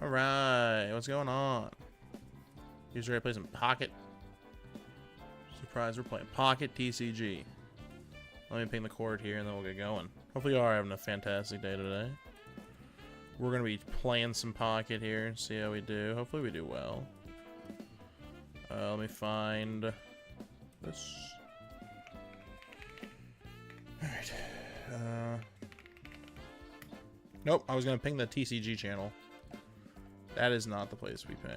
Alright, what's going on? You ready to play some Pocket? Surprise, we're playing Pocket TCG. Let me ping the cord here and then we'll get going. Hopefully you are having a fantastic day today. We're going to be playing some Pocket here, see how we do. Hopefully we do well. Let me find this. Alright. Nope, I was going to ping the TCG channel. That is not the place we ping.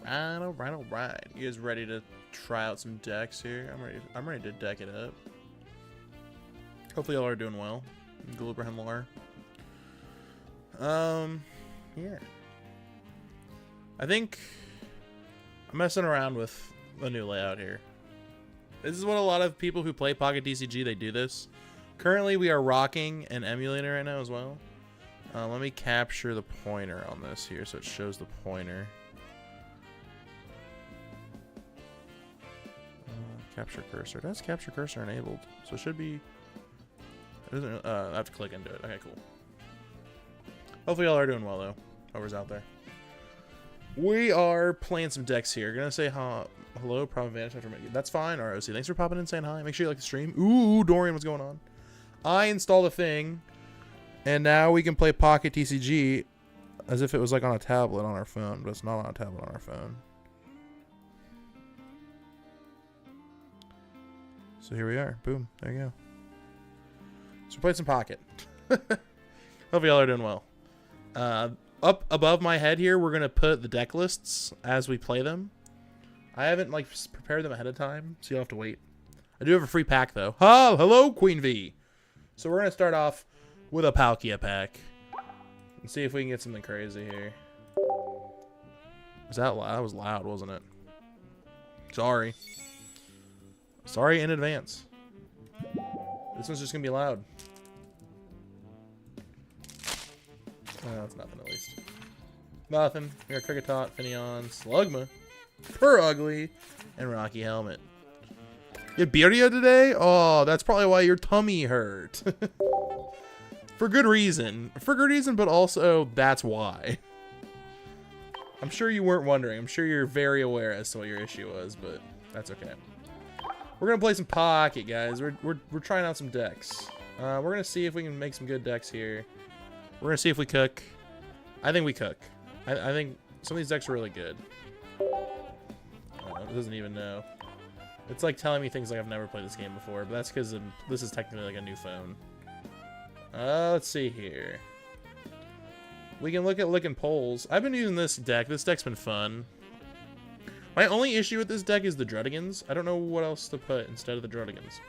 Alright. You guys ready to try out some decks here? I'm ready to deck it up. Hopefully y'all are doing well. Glubraham lore. Yeah. I think I'm messing around with the new layout here. This is what a lot of people who play Pocket TCG, they do this. Currently, we are rocking an emulator right now as well. Let me capture the pointer on this here so it shows the pointer. Capture cursor. That's capture cursor enabled. So it should be... It doesn't, I have to click into it. Okay, cool. Hopefully y'all are doing well, though. Whoever's out there. We are playing some decks here. Gonna say hello, probably vanished after making. That's fine, ROC. Thanks for popping in and saying hi. Make sure you like the stream. Ooh, Dorian, what's going on? I installed a thing, and now we can play Pocket TCG as if it was like on a tablet on our phone, but it's not on a tablet on our phone. So here we are. Boom. There you go. So we're playing some Pocket. Hope y'all are doing well. Up above my head here, we're going to put the deck lists as we play them. I haven't like prepared them ahead of time, so you'll have to wait. I do have a free pack, though. Oh, hello, Queen V. So we're going to start off with a Palkia pack. And see if we can get something crazy here. Was that loud? That was loud, wasn't it? Sorry. Sorry in advance. This one's just going to be loud. That's nothing, at least. Nothing. We got Kricketot, Finneon, Slugma, Purr Ugly, and Rocky Helmet. You had birria today? Oh, that's probably why your tummy hurt. For good reason. For good reason, but also that's why. I'm sure you weren't wondering. I'm sure you're very aware as to what your issue was, but that's okay. We're going to play some Pocket, guys. We're trying out some decks. We're going to see if we can make some good decks here. We're going to see if we cook. I think we cook. I think some of these decks are really good. It doesn't even know. It's like telling me things like I've never played this game before, but that's because this is technically like a new phone. Let's see here. We can look at looking polls. I've been using this deck. This deck's been fun. My only issue with this deck is the Drudigans. I don't know what else to put instead of the Drudigans.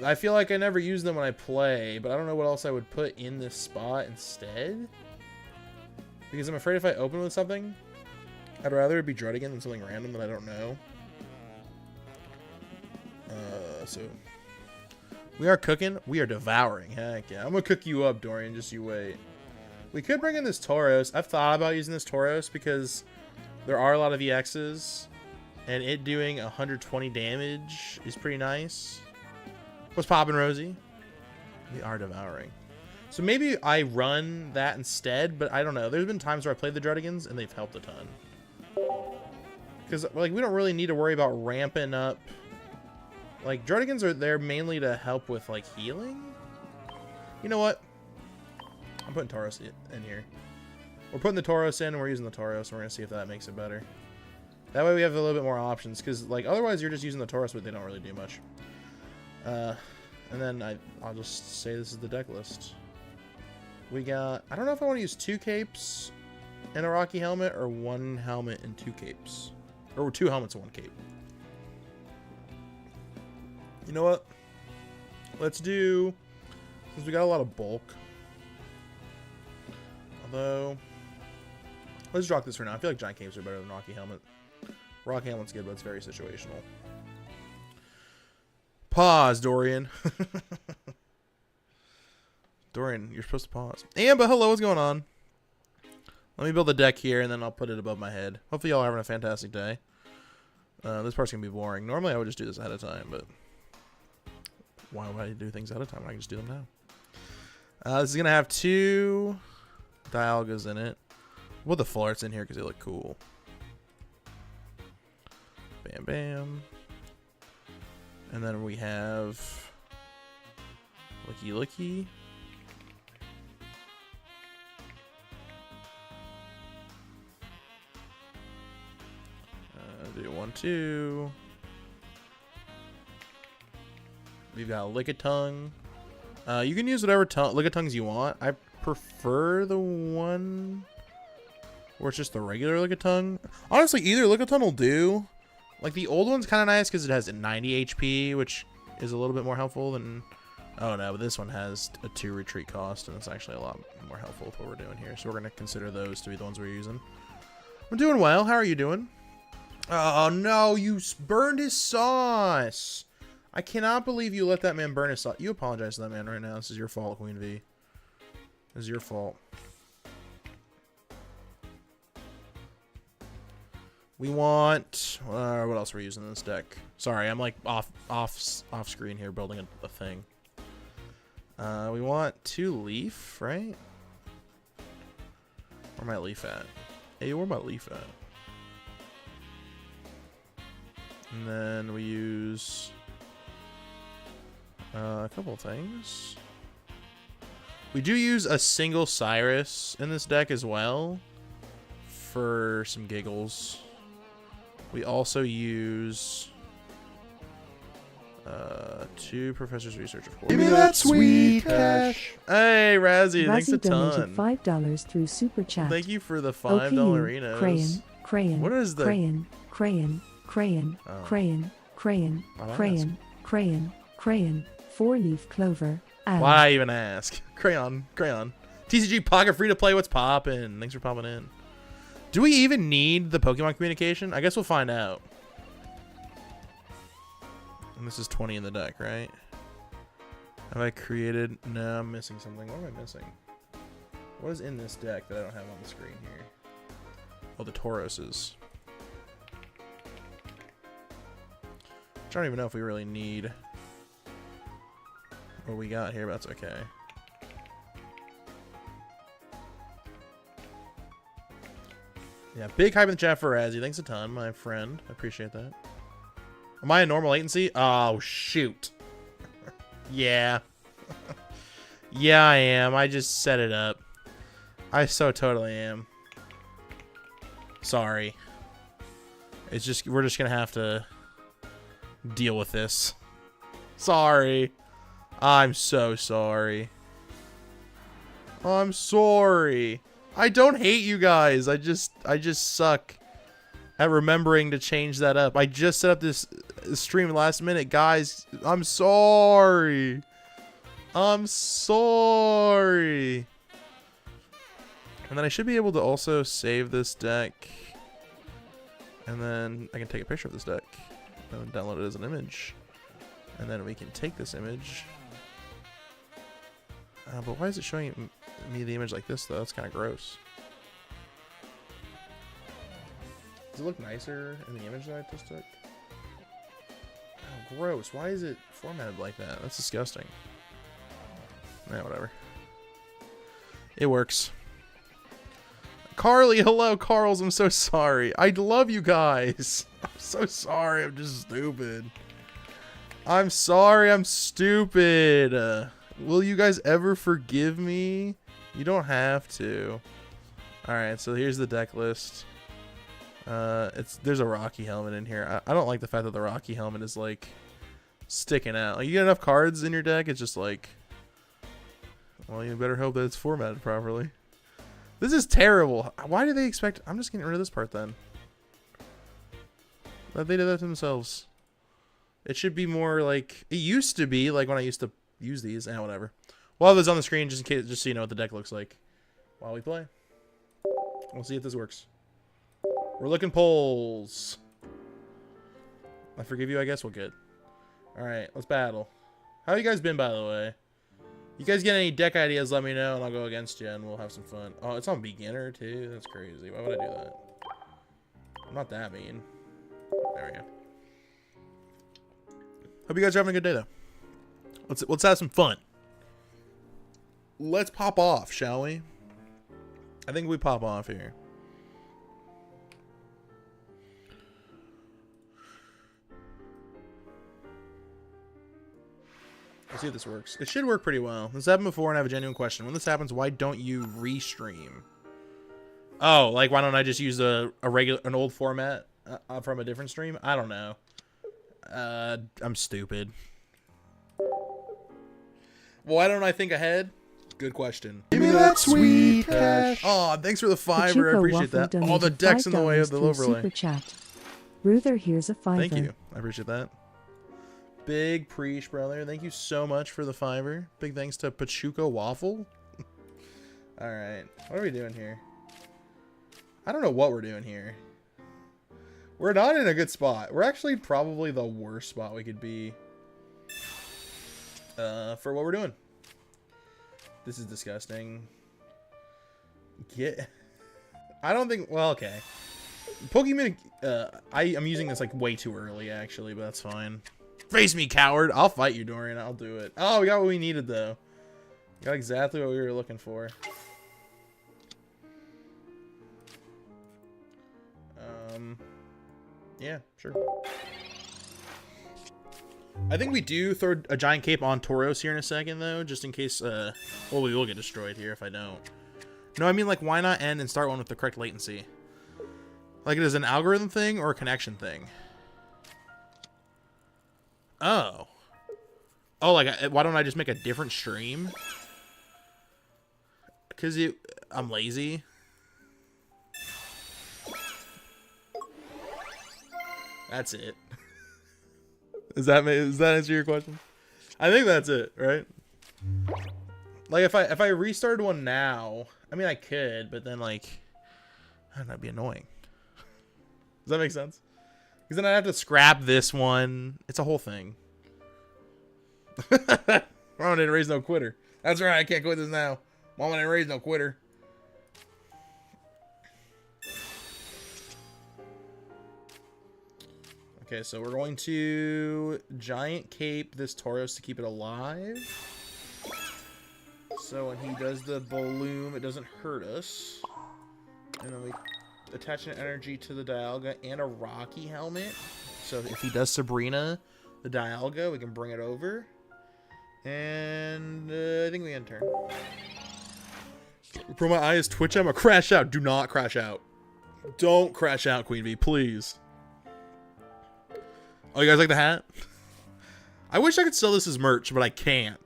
I feel like I never use them when I play, but I don't know what else I would put in this spot instead. Because I'm afraid if I open with something, I'd rather it be Drudigan than something random that I don't know. So we are cooking. We are devouring. Heck yeah. I'm going to cook you up, Dorian. Just you wait. We could bring in this Tauros. I've thought about using this Tauros because there are a lot of EXs, and it doing 120 damage is pretty nice. What's poppin', Rosie? We are devouring. So maybe I run that instead, but I don't know. There's been times where I played the Drudigans, and they've helped a ton. Because, like, we don't really need to worry about ramping up. Like, Drudigans are there mainly to help with, like, healing. You know what? I'm putting Tauros in here. We're putting the Tauros in, and we're using the Tauros, and we're going to see if that makes it better. That way we have a little bit more options, because, like, otherwise you're just using the Tauros, but they don't really do much. And then I'll just say this is the deck list. We got... I don't know if I want to use 2 capes and a Rocky Helmet, or 1 helmet and 2 capes. Or 2 helmets and 1 cape. You know what? Let's do... Since we got a lot of bulk... Although, let's drop this for now. I feel like Giant Capes are better than Rocky Helmet. Rocky Helmet's good, but it's very situational. Pause, Dorian. Dorian, you're supposed to pause. Amba, hello, what's going on? Let me build a deck here, and then I'll put it above my head. Hopefully y'all are having a fantastic day. This part's gonna be boring. Normally I would just do this ahead of time, but why would I do things ahead of time when I can just do them now? This is gonna have 2 Dialgas in it. We'll put the full arts in here because they look cool. Bam, bam. And then we have Licky Licky. Do 1, 2. We've got Lickitung. You can use whatever Lickitungs you want. I prefer the one where it's just the regular Lickitung. Honestly, either Lickitung will do. Like, the old one's kind of nice because it has 90 HP, which is a little bit more helpful than... Oh, no, but this one has a 2 retreat cost, and it's actually a lot more helpful with what we're doing here. So we're going to consider those to be the ones we're using. I'm doing well. How are you doing? Oh, no, you burned his sauce. I cannot believe you let that man burn his sauce. You apologize to that man right now. This is your fault, Queen V. This is your fault. We want... what else are we using in this deck? Sorry, I'm like off screen here building a thing. We want 2 Leaf, right? Where my Leaf at? Hey, where my Leaf at? And then we use a couple of things. We do use a single Cyrus in this deck as well for some giggles. We also use 2 Professor's Research, of course. Give me that sweet cash. Hey, Razzie, thanks a ton. $5 through Super Chat. Thank you for the $5 Renos. Crayon. What is the... Crayon. Oh. 4-leaf clover. And Why even ask? Crayon. TCG Pocket free to play. What's poppin'? Thanks for popping in. Do we even need the Pokemon communication? I guess we'll find out. And this is 20 in the deck, right? Have I created... No, I'm missing something. What am I missing? What is in this deck that I don't have on the screen here? Oh, the Tauroses. I don't even know if we really need what we got here, but that's okay. Yeah, big hype in the chat for Razzie. Thanks a ton, my friend. I appreciate that. Am I a normal latency? Oh, shoot. Yeah. Yeah, I am. I just set it up. I so totally am. Sorry. It's just, we're just gonna have to deal with this. Sorry. I'm so sorry. I'm sorry. I don't hate you guys. I just suck at remembering to change that up. I just set up this stream last minute, guys. I'm sorry. I'm sorry. And then I should be able to also save this deck. And then I can take a picture of this deck and download it as an image. And then we can take this image. But why is it showing me the image like this, though? That's kind of gross. Does it look nicer in the image that I just took? Oh, gross. Why is it formatted like that? That's disgusting. Yeah, whatever. It works. Carly, hello, Carls. I'm so sorry. I love you guys. I'm so sorry. I'm just stupid. I'm sorry. I'm stupid. Will you guys ever forgive me? You don't have to. Alright, so here's the deck list. There's a Rocky helmet in here. I don't like the fact that the Rocky helmet is like sticking out. Like, you get enough cards in your deck, it's just like, well, you better hope that it's formatted properly. This is terrible. Why do they expect... I'm just getting rid of this part then. They did that to themselves. It should be more like... It used to be like when I used to use these. Whatever. We'll have this on the screen just in case, just so you know what the deck looks like while we play. We'll see if this works. We're looking polls. I forgive you, I guess. We're good. Alright, let's battle. How you guys been, by the way? You guys get any deck ideas, let me know, and I'll go against you, and we'll have some fun. Oh, it's on beginner, too? That's crazy. Why would I do that? I'm not that mean. There we go. Hope you guys are having a good day, though. Let's have some fun. Let's pop off, shall we? I think we pop off here. Let's see if this works. It should work pretty well. This happened before, and I have a genuine question. When this happens, why don't you restream? Oh, like why don't I just use an old format from a different stream? I don't know. I'm stupid. Why don't I think ahead? Good question. Give me that sweet cash. Oh, thanks for the fiver. I appreciate that. All the decks in the way of the overlay. Super chat. Ruther, here's a fiver. Thank you. I appreciate that. Big preach, brother. Thank you so much for the fiver. Big thanks to Pachuco Waffle. All right. What are we doing here? I don't know what we're doing here. We're not in a good spot. We're actually probably the worst spot we could be for what we're doing. This is disgusting. I don't think... Well, okay. Pokemon... I'm using this like way too early, actually, but that's fine. Face me, coward. I'll fight you, Dorian. I'll do it. Oh, we got what we needed, though. Got exactly what we were looking for. Yeah, sure. I think we do throw a giant cape on Tauros here in a second, though, just in case, well, we will get destroyed here if I don't. No, I mean, like, why not end and start one with the correct latency? Like, it is an algorithm thing or a connection thing? Oh. Oh, like, why don't I just make a different stream? Because I'm lazy. That's it. Does that answer your question? I think that's it, right? Like if I restarted one now, I mean I could, but then like that'd be annoying. Does that make sense? Because then I'd have to scrap this one. It's a whole thing. Mama didn't raise no quitter. That's right, I can't quit this now. Mama didn't raise no quitter. Okay, so we're going to giant cape this Tauros to keep it alive. So when he does the balloon, it doesn't hurt us. And then we attach an energy to the Dialga and a Rocky helmet. So if he does Sabrina, the Dialga, we can bring it over. And I think we end turn. Bro, my eye is twitching. I'm gonna crash out. Do not crash out. Don't crash out, Queen Bee, please. Oh, you guys like the hat? I wish I could sell this as merch, but I can't.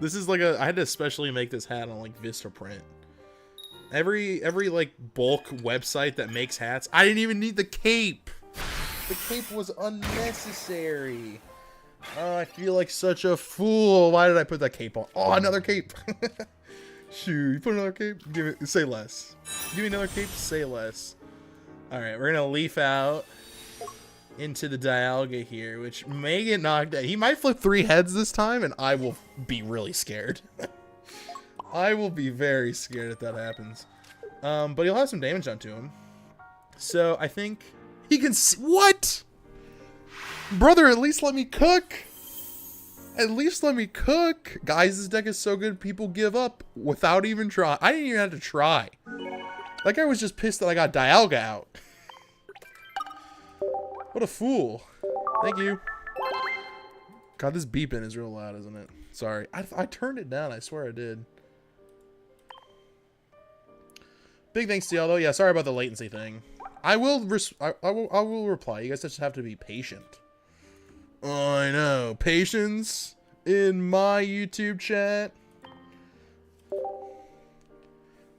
This is like I had to especially make this hat on like Vistaprint. Every like bulk website that makes hats, I didn't even need the cape. The cape was unnecessary. Oh, I feel like such a fool. Why did I put that cape on? Oh, another cape. Shoot, you put another cape? Say less. Give me another cape, say less. All right, we're gonna leaf out into the Dialga here, which may get knocked out. He might flip 3 heads this time, and I will be really scared. I will be very scared if that happens. But he'll have some damage done to him. So I think he can see. What? Brother, at least let me cook. At least let me cook. Guys, this deck is so good, people give up without even trying. I didn't even have to try. That guy was just pissed that I got Dialga out. What a fool. Thank you. God, this beeping is real loud, isn't it? Sorry. I turned it down. I swear I did. Big thanks to y'all, though. Yeah, sorry about the latency thing. I will reply. You guys just have to be patient. Oh, I know. Patience in my YouTube chat.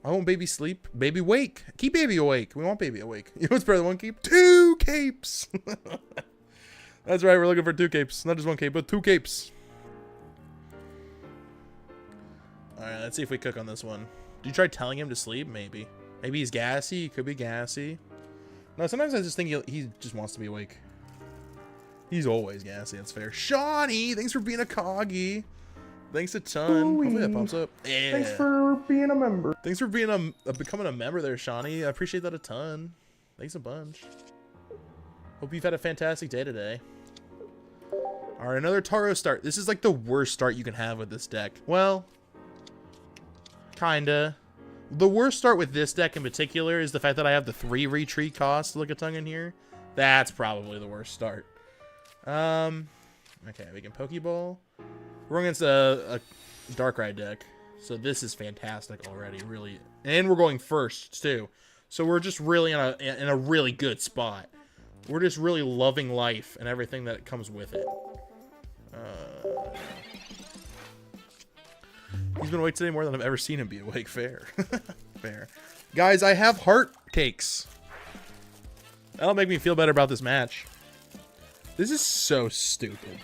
I want baby sleep. Baby wake. Keep baby awake. We want baby awake. You know what's better than 1 cape? 2 capes. That's right. We're looking for 2 capes. Not just 1 cape, but 2 capes. Alright, let's see if we cook on this one. Did you try telling him to sleep? Maybe. Maybe he's gassy. He could be gassy. No, sometimes I just think he just wants to be awake. He's always gassy. That's fair. Shawnee, thanks for being a coggy. Thanks a ton. Hopefully that pops up. Yeah. Thanks for being a member. Thanks for being becoming a member there, Shawnee. I appreciate that a ton. Thanks a bunch. Hope you've had a fantastic day today. Alright, another Taro start. This is like the worst start you can have with this deck. Well, kinda. The worst start with this deck in particular is the fact that I have the 3 retreat cost Lickitung in here. That's probably the worst start. Okay, we can Pokeball. We're against a Darkrai deck. So this is fantastic already, really. And we're going first, too. So we're just really in a really good spot. We're just really loving life and everything that comes with it. He's been awake today more than I've ever seen him be awake. Fair. Fair. Guys, I have heart takes. That'll make me feel better about this match. This is so stupid.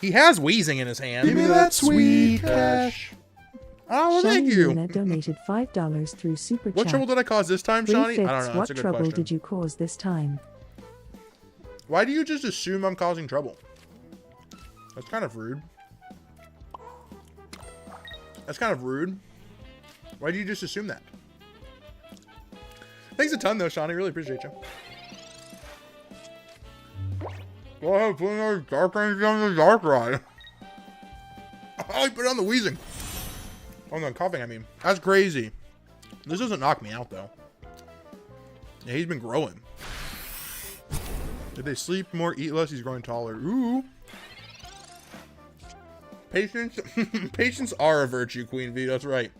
He has Wheezing in his hand. Give me that sweet cash. Oh, well, thank you. Luna donated $5 through Super Chat. What trouble did I cause this time, Shawnee? I don't know. That's What a good trouble question. did you cause this time? Why do you just assume I'm causing trouble? That's kind of rude. That's kind of rude. Why do you just assume that? Thanks a ton, though, Shawnee. Really appreciate you. Go ahead, put another Dark Range on the Darkrai. Oh, he put on the Wheezing. Oh, no, coughing, I mean. That's crazy. This doesn't knock me out, though. Yeah, he's been growing. If they sleep more, eat less, he's growing taller. Ooh. Patience. Patience are a virtue, Queen V. That's right.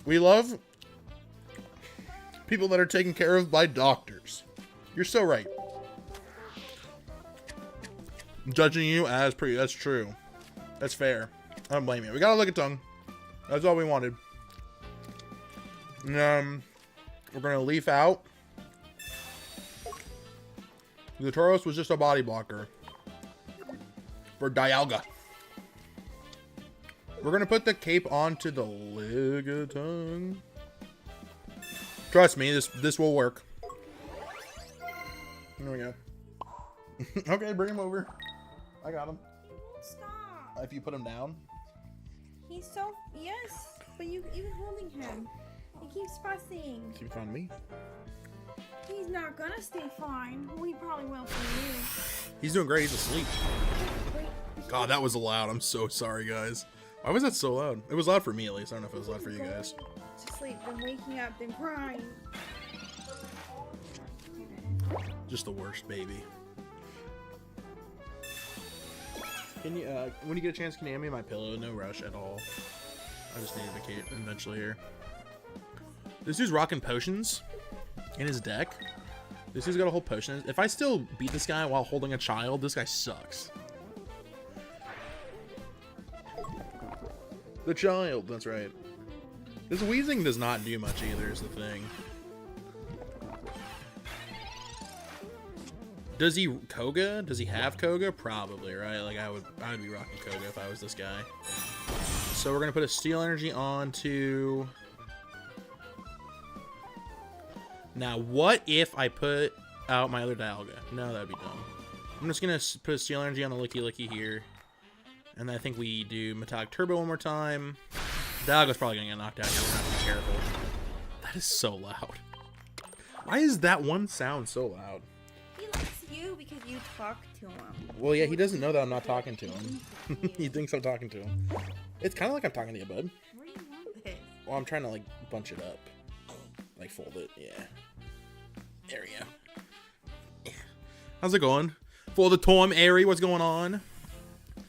We love people that are taken care of by doctors. You're so right. I'm judging you as pretty. That's true. That's fair. I don't blame you. We got a Lickitung. That's all we wanted. And, we're gonna leaf out. The Tauros was just a body blocker for Dialga. We're gonna put the cape onto the Lickitung. Trust me, this will work. There we go. Okay, bring him over. I got him. Stop. If you put him down. He's so... Yes, but you even holding him. He keeps fussing. Keep on me. He's not gonna stay fine. Well, he probably will for you. He's doing great. He's asleep. Wait, God, that was loud. I'm so sorry, guys. Why was that so loud? It was loud for me, at least. I don't know if it was loud for you guys. to sleep, then waking up, then crying. Just the worst, baby. Can you, when you get a chance, can you hand me my pillow? No rush at all. I just need to vacate eventually here. This dude's rocking potions in his deck. This dude's got a whole potion. If I still beat this guy while holding a child, this guy sucks. The child, that's right. This Wheezing does not do much either, is the thing. Does he Koga? Does he have Koga? Probably, right? Like I would be rocking Koga if I was this guy. So we're gonna put a Steel Energy onto. Now, what if I put out my other Dialga? No, that'd be dumb. I'm just gonna put a Steel Energy on the Licky here, and then I think we do Metallic Turbo one more time. Dialga's probably gonna get knocked out here. We're gonna have to be careful. That is so loud. Why is that one sound so loud? He likes you because you talk to him. Well, yeah, he doesn't know that I'm not talking to him. He thinks I'm talking to him. It's kind of like I'm talking to you, bud. Where do you want this? Well, I'm trying to, like, bunch it up. Like, fold it, yeah. There we go. How's it going? For the Tom Airy, what's going on?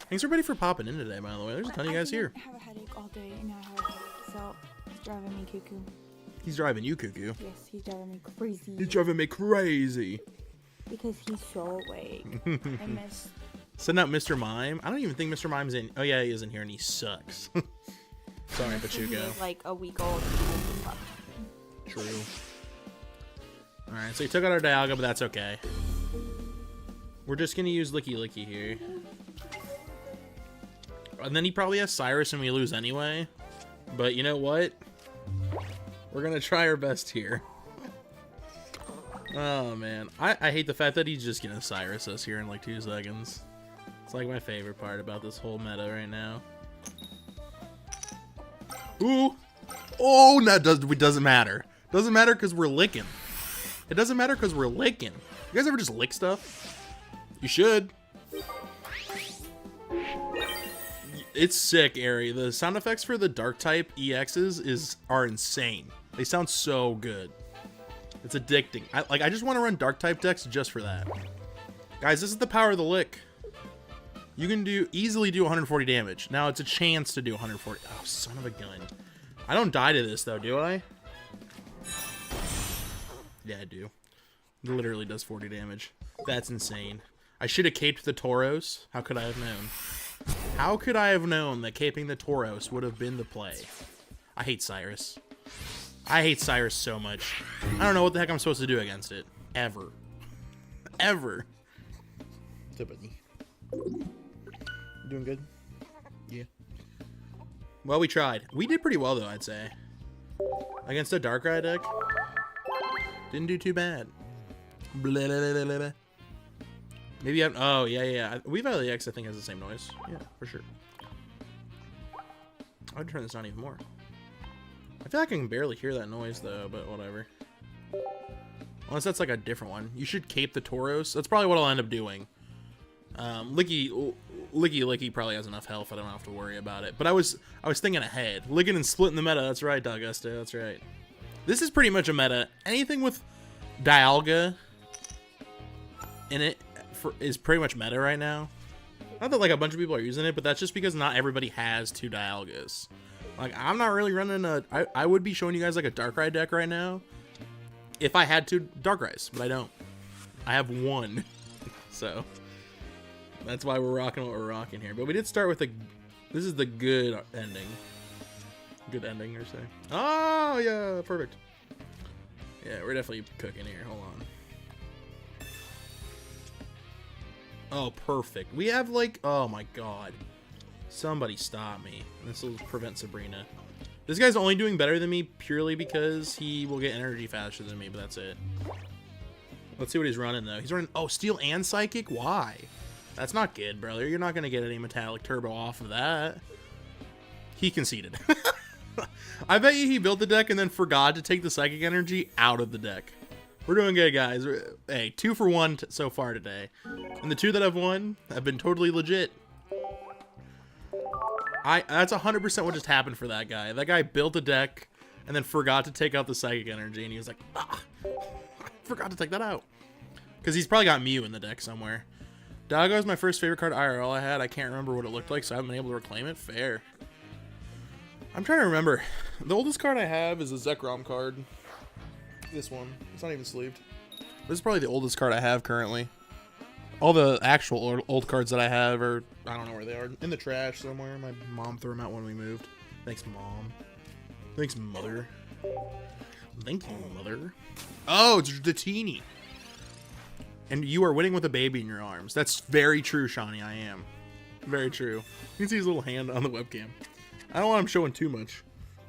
Thanks everybody for popping in today, by the way. There's a ton of you guys here. I have a headache all day and I have so it's driving me cuckoo. He's driving you cuckoo. Yes, he's driving me crazy. He's driving me crazy. Because he's so awake. I miss. Send out Mr. Mime. I don't even think Mr. Mime's in. Oh yeah, he is in here and he sucks. Sorry, He Pachuco. was like a week old. True. Alright, so he took out our Dialga, but that's okay. We're just gonna use Licky here. And then he probably has Cyrus and we lose anyway. But you know what? We're gonna try our best here. Oh man. I hate the fact that he's just gonna Cyrus us here in like 2 seconds. It's like my favorite part about this whole meta right now. Ooh! Oh, that doesn't matter. Doesn't matter because we're licking. It doesn't matter because we're licking. You guys ever just lick stuff? You should. It's sick, Ari. The sound effects for the dark type EXs are insane. They sound so good. It's addicting. I just want to run dark type decks just for that. Guys, this is the power of the lick. You can easily do 140 damage. Now it's a chance to do 140. Oh, son of a gun. I don't die to this though, do I? Yeah, I do. It literally does 40 damage. That's insane. I should have caped the Tauros. How could I have known? How could I have known that caping the Tauros would have been the play? I hate Cyrus. I hate Cyrus so much. I don't know what the heck I'm supposed to do against it. Ever. Ever. What's up, buddy? Doing good? Yeah. Well, we tried. We did pretty well, though, I'd say. Against a Darkrai deck. Didn't do too bad. Blah, blah, blah, blah, blah. Maybe you have... Oh, yeah. We've had the X, I think, has the same noise. Yeah, for sure. I'd turn this down even more. I feel like I can barely hear that noise, though, but whatever. Unless that's, like, a different one. You should cape the Tauros. That's probably what I'll end up doing. Licky probably has enough health. I don't have to worry about it. But I was thinking ahead. Licking and splitting the meta. That's right, Augusto. That's right. This is pretty much a meta. Anything with Dialga in it is pretty much meta right now. Not that like a bunch of people are using it, but that's just because not everybody has 2 Dialgas. Like, I'm not really running a... I would be showing you guys like a Darkrai deck right now if I had 2 Darkrai's, but I don't. I have 1. So that's why we're rocking what we're rocking here. But we did start with a... This is the good ending. Good ending, you're saying? Oh, yeah, perfect. Yeah, we're definitely cooking here. Hold on. Oh, perfect. We have, like... Oh, my God. Somebody stop me. This will prevent Sabrina. This guy's only doing better than me purely because he will get energy faster than me, but that's it. Let's see what he's running, though. He's running... Oh, Steel and Psychic? Why? That's not good, brother. You're not going to get any Metallic Turbo off of that. He conceded. I bet you he built the deck and then forgot to take the Psychic Energy out of the deck. We're doing good, guys. Hey, 2 for 1 so far today. And the 2 that I've won have been totally legit. That's 100% what just happened for that guy. That guy built a deck and then forgot to take out the Psychic Energy, and he was like, ah, I forgot to take that out. Because he's probably got Mew in the deck somewhere. Doggo is my first favorite card IRL I had. I can't remember what it looked like, so I haven't been able to reclaim it. Fair. I'm trying to remember. The oldest card I have is a Zekrom card. This one. It's not even sleeved. This is probably the oldest card I have currently. All the actual old cards that I have are, I don't know where they are, in the trash somewhere. My mom threw them out when we moved. Thanks, Mom. Thanks, Mother. Thank you, Mother. Oh, it's the teeny. And you are winning with a baby in your arms. That's very true, Shawnee. I am. Very true. You can see his little hand on the webcam. I don't want him showing too much.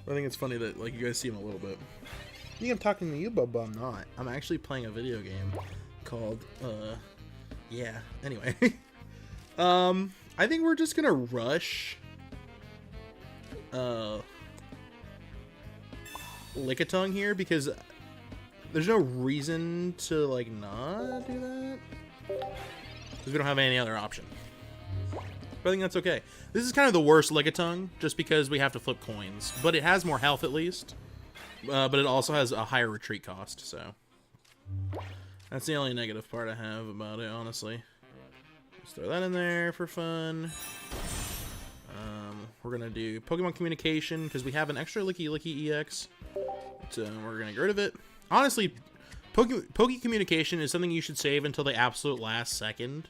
But I think it's funny that like you guys see him a little bit. You think I'm talking to you, but I'm not. I'm actually playing a video game called, yeah. Anyway. I think we're just gonna rush Lickitung here because there's no reason to like not do that because we don't have any other option. But I think that's okay. This is kind of the worst Lickitung just because we have to flip coins, but it has more health at least. But it also has a higher retreat cost, so that's the only negative part I have about it, honestly. Let's throw that in there for fun. We're gonna do Pokemon Communication because we have an extra Licky EX. So we're gonna get rid of it. Honestly, Poke Communication is something you should save until the absolute last second.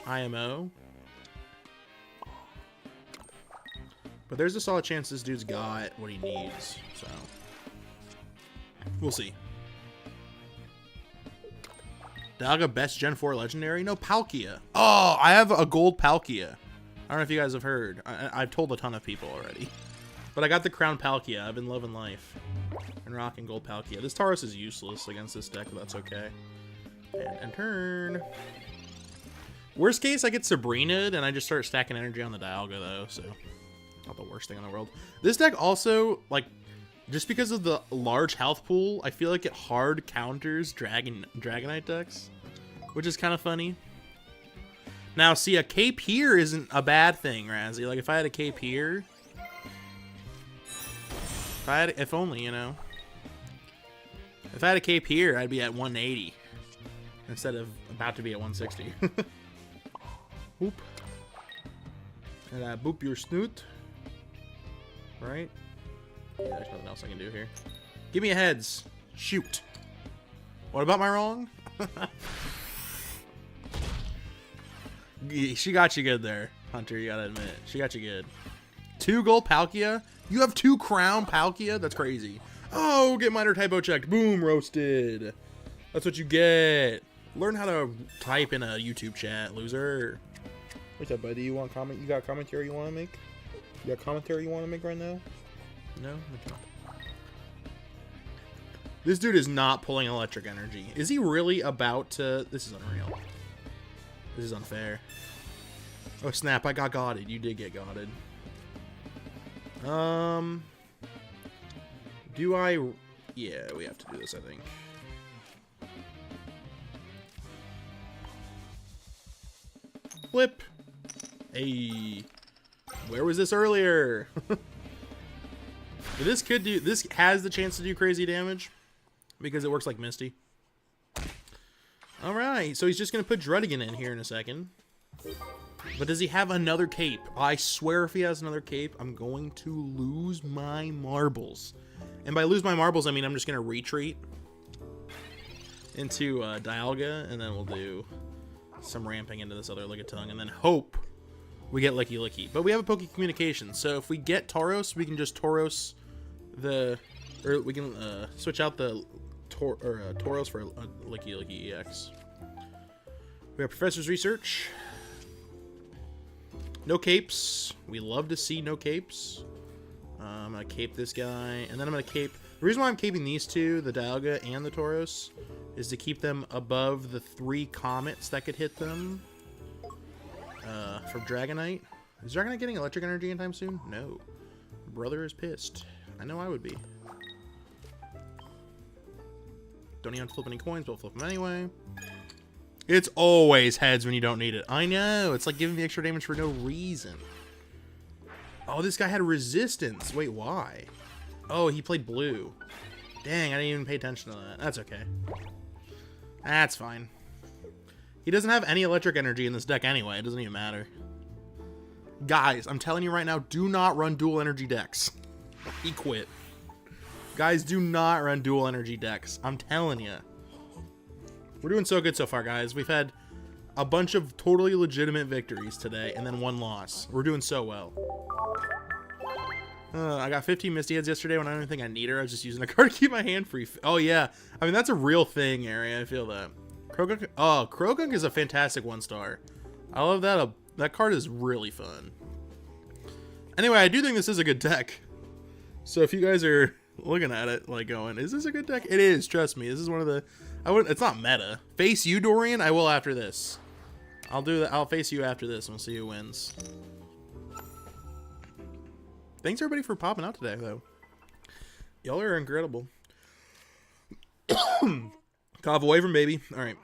IMO. But there's a solid chance this dude's got what he needs, so we'll see. Daga best Gen 4 legendary? No, Palkia. Oh, I have a gold Palkia. I don't know if you guys have heard. I've told a ton of people already. But I got the crown Palkia. I've been loving life. And rocking gold Palkia. This Tauros is useless against this deck, but that's okay. And turn. Worst case, I get Sabrina and I just start stacking energy on the Dialga, though, so not the worst thing in the world. This deck also, like, Just because of the large health pool, I feel like it hard counters Dragonite decks, which is kind of funny. Now, see, a cape here isn't a bad thing, Razzie. Like, if I had a cape here, if only, you know. If I had a cape here, I'd be at 180 instead of about to be at 160. Boop. And I boop your snoot. Right? Yeah, there's nothing else I can do here. Give me a heads. Shoot. What about my wrong? She got you good there, Hunter. You gotta admit. She got you good. 2 gold Palkia? You have 2 crown Palkia? That's crazy. Oh, get minor typo checked. Boom, roasted. That's what you get. Learn how to type in a YouTube chat, loser. What's up, buddy? You want comment? You got commentary you want to make? You got commentary you want to make right now? No? Okay. This dude is not pulling electric energy. Is he really about to... This is unreal. This is unfair. Oh, snap. I got godded. You did get godded. Do I... Yeah, we have to do this, I think. Flip. Hey. Where was this earlier? This could do... This has the chance to do crazy damage because it works like Misty. Alright, so he's just going to put Druddigan in here in a second. But does he have another cape? I swear if he has another cape, I'm going to lose my marbles. And by lose my marbles, I mean I'm just going to retreat into Dialga, and then we'll do some ramping into this other Lickitung, and then hope we get Licky Licky. But we have a Poke Communication, so if we get Tauros, we can just Tauros the... Or we can switch out the Tauros for Licky Licky EX. We have Professor's Research. No capes. We love to see no capes. I'm going to cape this guy. And then I'm going to cape... The reason why I'm caping these two, the Dialga and the Tauros, is to keep them above the 3 comets that could hit them. From Dragonite. Is Dragonite getting electric energy anytime soon? No. Brother is pissed. I know I would be. Don't even flip any coins, but we'll flip them anyway. It's always heads when you don't need it. I know. It's like giving me extra damage for no reason. Oh, this guy had resistance. Wait, why? Oh, he played blue. Dang, I didn't even pay attention to that. That's okay. That's fine. He doesn't have any electric energy in this deck anyway. It doesn't even matter. Guys, I'm telling you right now, do not run dual energy decks. He quit. Guys, do not run dual energy decks. I'm telling you. We're doing so good so far, guys. We've had a bunch of totally legitimate victories today, and then 1 loss. We're doing so well. I got 15 Misty Heads yesterday when I didn't think I need her. I was just using a card to keep my hand free. Oh, yeah. I mean, that's a real thing, Ari. I feel that. Croagunk. Oh, Croagunk is a fantastic 1-star. I love that. That card is really fun. Anyway, I do think this is a good deck. So if you guys are looking at it, like going, is this a good deck? It is. Trust me. This is one of the... It's not meta. Face you, Dorian. I will after this. I'll do that. I'll face you after this, and we'll see who wins. Thanks everybody for popping out today, though. Y'all are incredible. Cough away from baby. All right.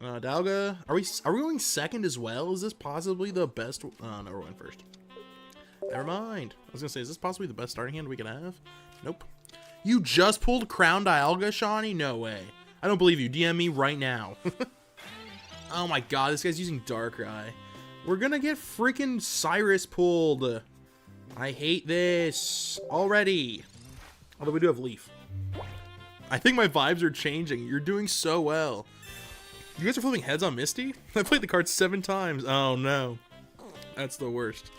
Dialga. Are we going second as well? Is this possibly the best? Oh no, we're going first. Never mind. I was gonna say, is this possibly the best starting hand we can have? Nope. You just pulled Crown Dialga, Shawnee? No way. I don't believe you. DM me right now. Oh my god, this guy's using Darkrai. We're gonna get freaking Cyrus pulled. I hate this already. Although we do have Leaf. I think my vibes are changing. You're doing so well. You guys are flipping heads on Misty? I played the card 7 times. Oh no. That's the worst.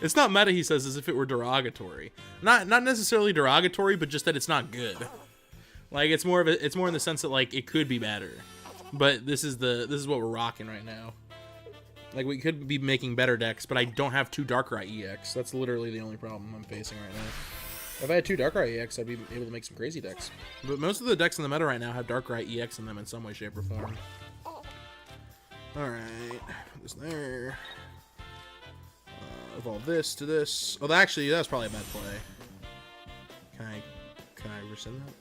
It's not meta, he says, as if it were derogatory. Not necessarily derogatory, but just that it's not good. Like it's more in the sense that like it could be better. But this is what we're rocking right now. Like we could be making better decks, but I don't have 2 Darkrai EX. That's literally the only problem I'm facing right now. If I had 2 Darkrai EX, I'd be able to make some crazy decks. But most of the decks in the meta right now have Darkrai EX in them in some way, shape, or form. Alright. Put this there. Evolve this to this. Oh, actually, that's probably a bad play. Can I rescind that?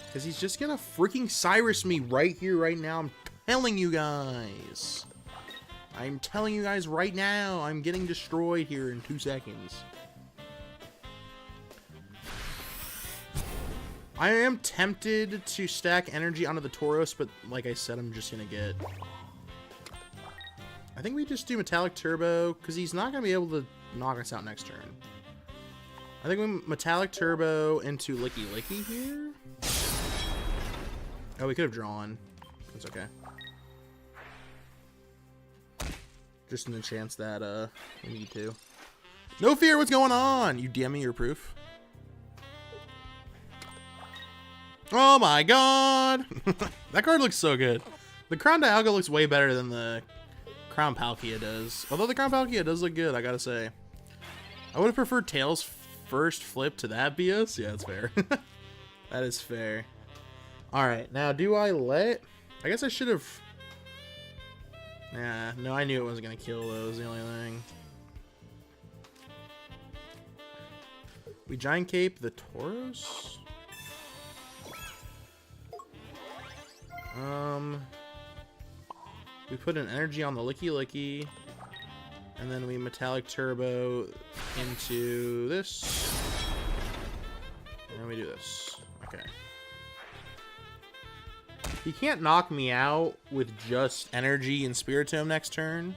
Because he's just gonna freaking Cyrus me right here, right now. I'm telling you guys. I'm telling you guys right now. I'm getting destroyed here in 2 seconds. I am tempted to stack energy onto the Tauros, but like I said, I'm just gonna get... I think we just do Metallic Turbo, because he's not gonna be able to knock us out next turn. I think we Metallic Turbo into Licky Licky here. Oh, we could have drawn. That's okay. Just in the chance that we need to. No fear, what's going on? You DM me your proof. Oh my god! That card looks so good. The Crown Dialga looks way better than the Crown Palkia does. Although the Crown Palkia does look good, I gotta say. I would have preferred Tails first flip to that BS. Yeah, that's fair. That is fair. Alright, now do I let... I guess I should have... Nah, no, I knew it wasn't going to kill those, the only thing. We Giant Cape the Tauros? We put an energy on the Licky Licky. And then we Metallic Turbo into this. And then we do this. Okay. He can't knock me out with just energy and Spiritomb next turn,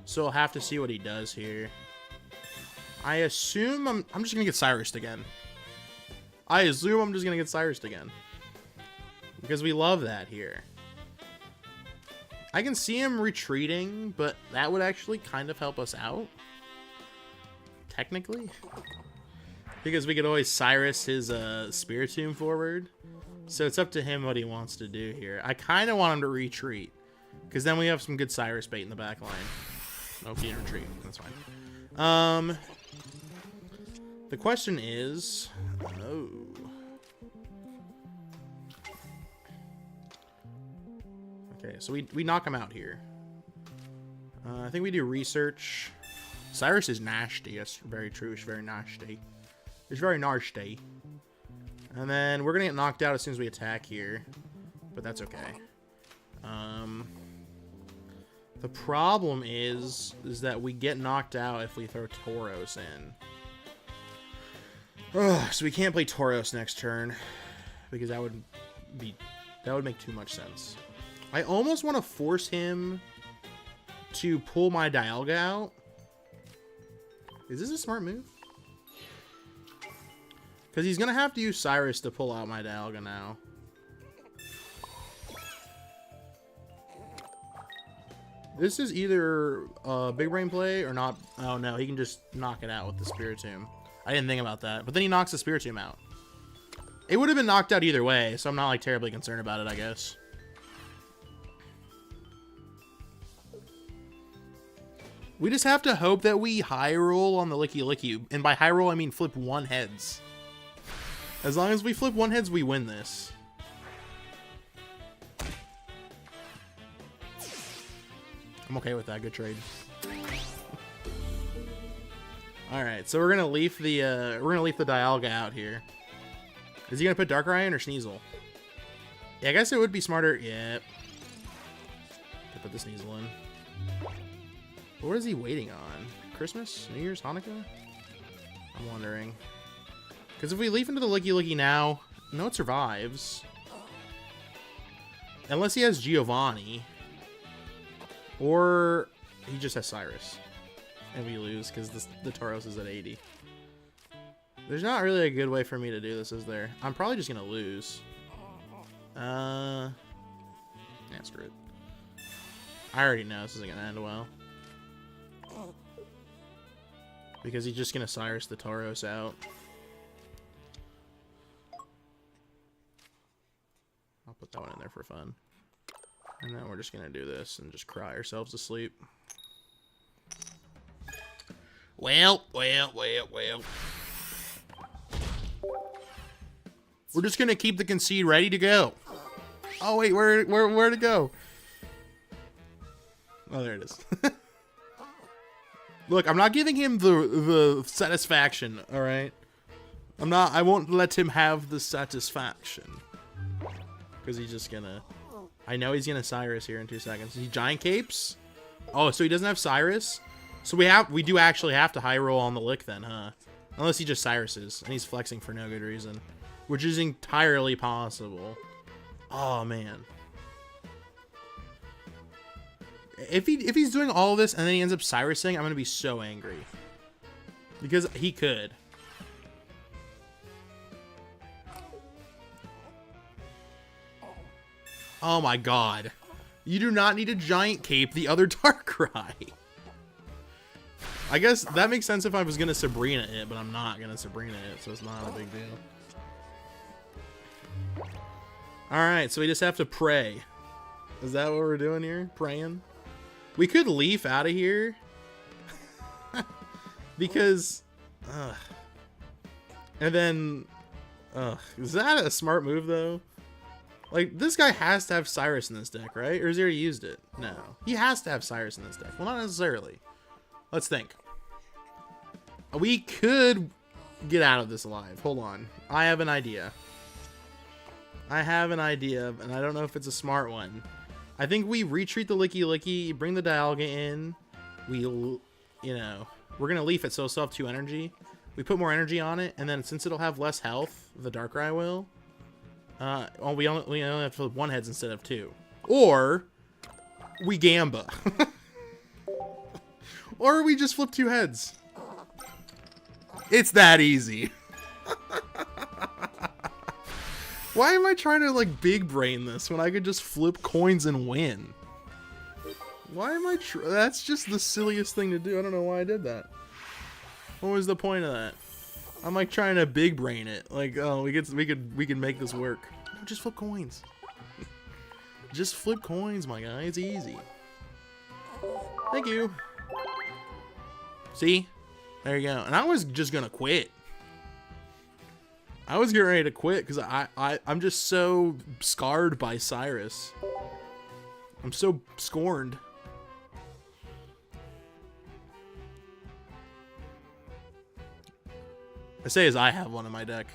so I'll have to see what he does here. I assume I'm just gonna get Cyrused again. I assume I'm just gonna get Cyrused again. Because we love that here. I can see him retreating, but that would actually kind of help us out. Technically. Because we could always Cyrus his Spiritomb forward. So it's up to him what he wants to do here. I kind of want him to retreat. Because then we have some good Cyrus bait in the back line. Nope, he didn't retreat. That's fine. The question is... Oh. Okay, so we knock him out here. I think we do research. Cyrus is nasty. Yes, very true. It's very nasty. It's very nasty. And then we're gonna get knocked out as soon as we attack here, but that's okay. The problem is that we get knocked out if we throw Tauros in. Ugh, so we can't play Tauros next turn because that would make too much sense. I almost want to force him to pull my Dialga out. Is this a smart move? Because he's going to have to use Cyrus to pull out my Dialga now. This is either a big brain play or not. Oh no, he can just knock it out with the Spiritomb. I didn't think about that. But then he knocks the Spiritomb out. It would have been knocked out either way, so I'm not like terribly concerned about it, I guess. We just have to hope that we high roll on the Licky Licky. And by high roll, I mean flip 1 heads. As long as we flip 1 heads, we win this. I'm okay with that. Good trade. All right, so we're gonna leaf the Dialga out here. Is he gonna put Dark Ryan or Sneasel? Yeah, I guess it would be smarter. Yep. To put the Sneasel in. What is he waiting on? Christmas? New Year's? Hanukkah? I'm wondering. Because if we leaf into the Licky Licky now, no, it survives. Unless he has Giovanni. Or he just has Cyrus. And we lose because the Tauros is at 80. There's not really a good way for me to do this, is there? I'm probably just going to lose. Yeah, screw it. I already know this isn't going to end well. Because he's just going to Cyrus the Tauros out. I'll put that one in there for fun. And then we're just going to do this and just cry ourselves to sleep. Well. We're just going to keep the concede ready to go. Oh, wait, where to go? Oh, there it is. Look, I'm not giving him the satisfaction, all right? I won't let him have the satisfaction. Because he's just gonna... I know he's gonna Cyrus here in 2 seconds. He giant capes? Oh, so he doesn't have Cyrus? So we do actually have to high roll on the lick then, huh? Unless he just Cyruses, and he's flexing for no good reason. Which is entirely possible. Oh, man. If he's doing all this and then he ends up Cyrusing, I'm gonna be so angry. Because he could. Oh my god. You do not need a giant cape the other Darkrai. I guess that makes sense if I was gonna Sabrina it, but I'm not gonna Sabrina it, so it's not a big deal. Alright, so we just have to pray. Is that what we're doing here? Praying? We could leaf out of here. Because... And then... is that a smart move, though? Like, this guy has to have Cyrus in this deck, right? Or has he already used it? No. He has to have Cyrus in this deck. Well, not necessarily. Let's think. We could get out of this alive. Hold on. I have an idea. I have an idea, and I don't know if it's a smart one. I think we retreat the Licky Licky, bring the Dialga in. We, you know, we're going to leaf it, so it'll still have 2 energy. We put more energy on it, and then since it'll have less health, the Darkrai will. Well, we only have to flip 1 heads instead of 2. Or we Gamba. Or we just flip 2 heads. It's that easy. Why am I trying to like big brain this when I could just flip coins and win? Why am I that's just the silliest thing to do. I don't know why I did that. What was the point of that? I'm like trying to big brain it. Like, oh, we could make this work. No, just flip coins. Just flip coins, my guy. It's easy. Thank you. See? There you go. And I was just gonna quit. I was getting ready to quit because I'm just so scarred by Cyrus. I'm so scorned. I say as I have one in my deck.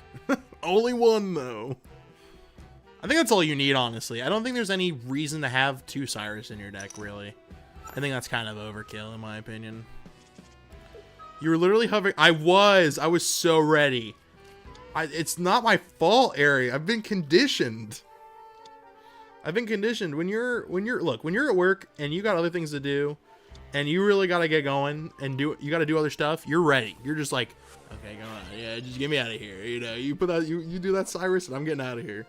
Only one, though. I think that's all you need, honestly. I don't think there's any reason to have 2 Cyrus in your deck, really. I think that's kind of overkill, in my opinion. You were literally hovering. I was so ready. It's not my fault, Ari. I've been conditioned. When you're at work and you got other things to do, and you really gotta get going and you gotta do other stuff, you're ready. You're just like, okay, come on, yeah, just get me out of here. You know, you do that Cyrus, and I'm getting out of here.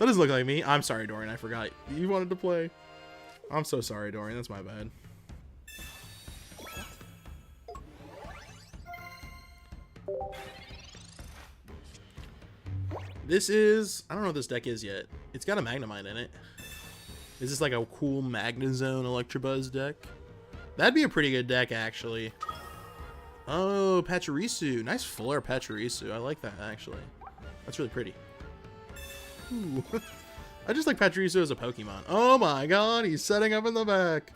That doesn't look like me. I'm sorry, Dorian. I forgot you wanted to play. I'm so sorry, Dorian. That's my bad. This is... I don't know what this deck is yet. It's got a Magnemite in it. Is this like a cool Magnezone Electabuzz deck? That'd be a pretty good deck, actually. Oh, Pachirisu. Nice flare Pachirisu. I like that, actually. That's really pretty. Ooh. I just like Pachirisu as a Pokemon. Oh my god, he's setting up in the back.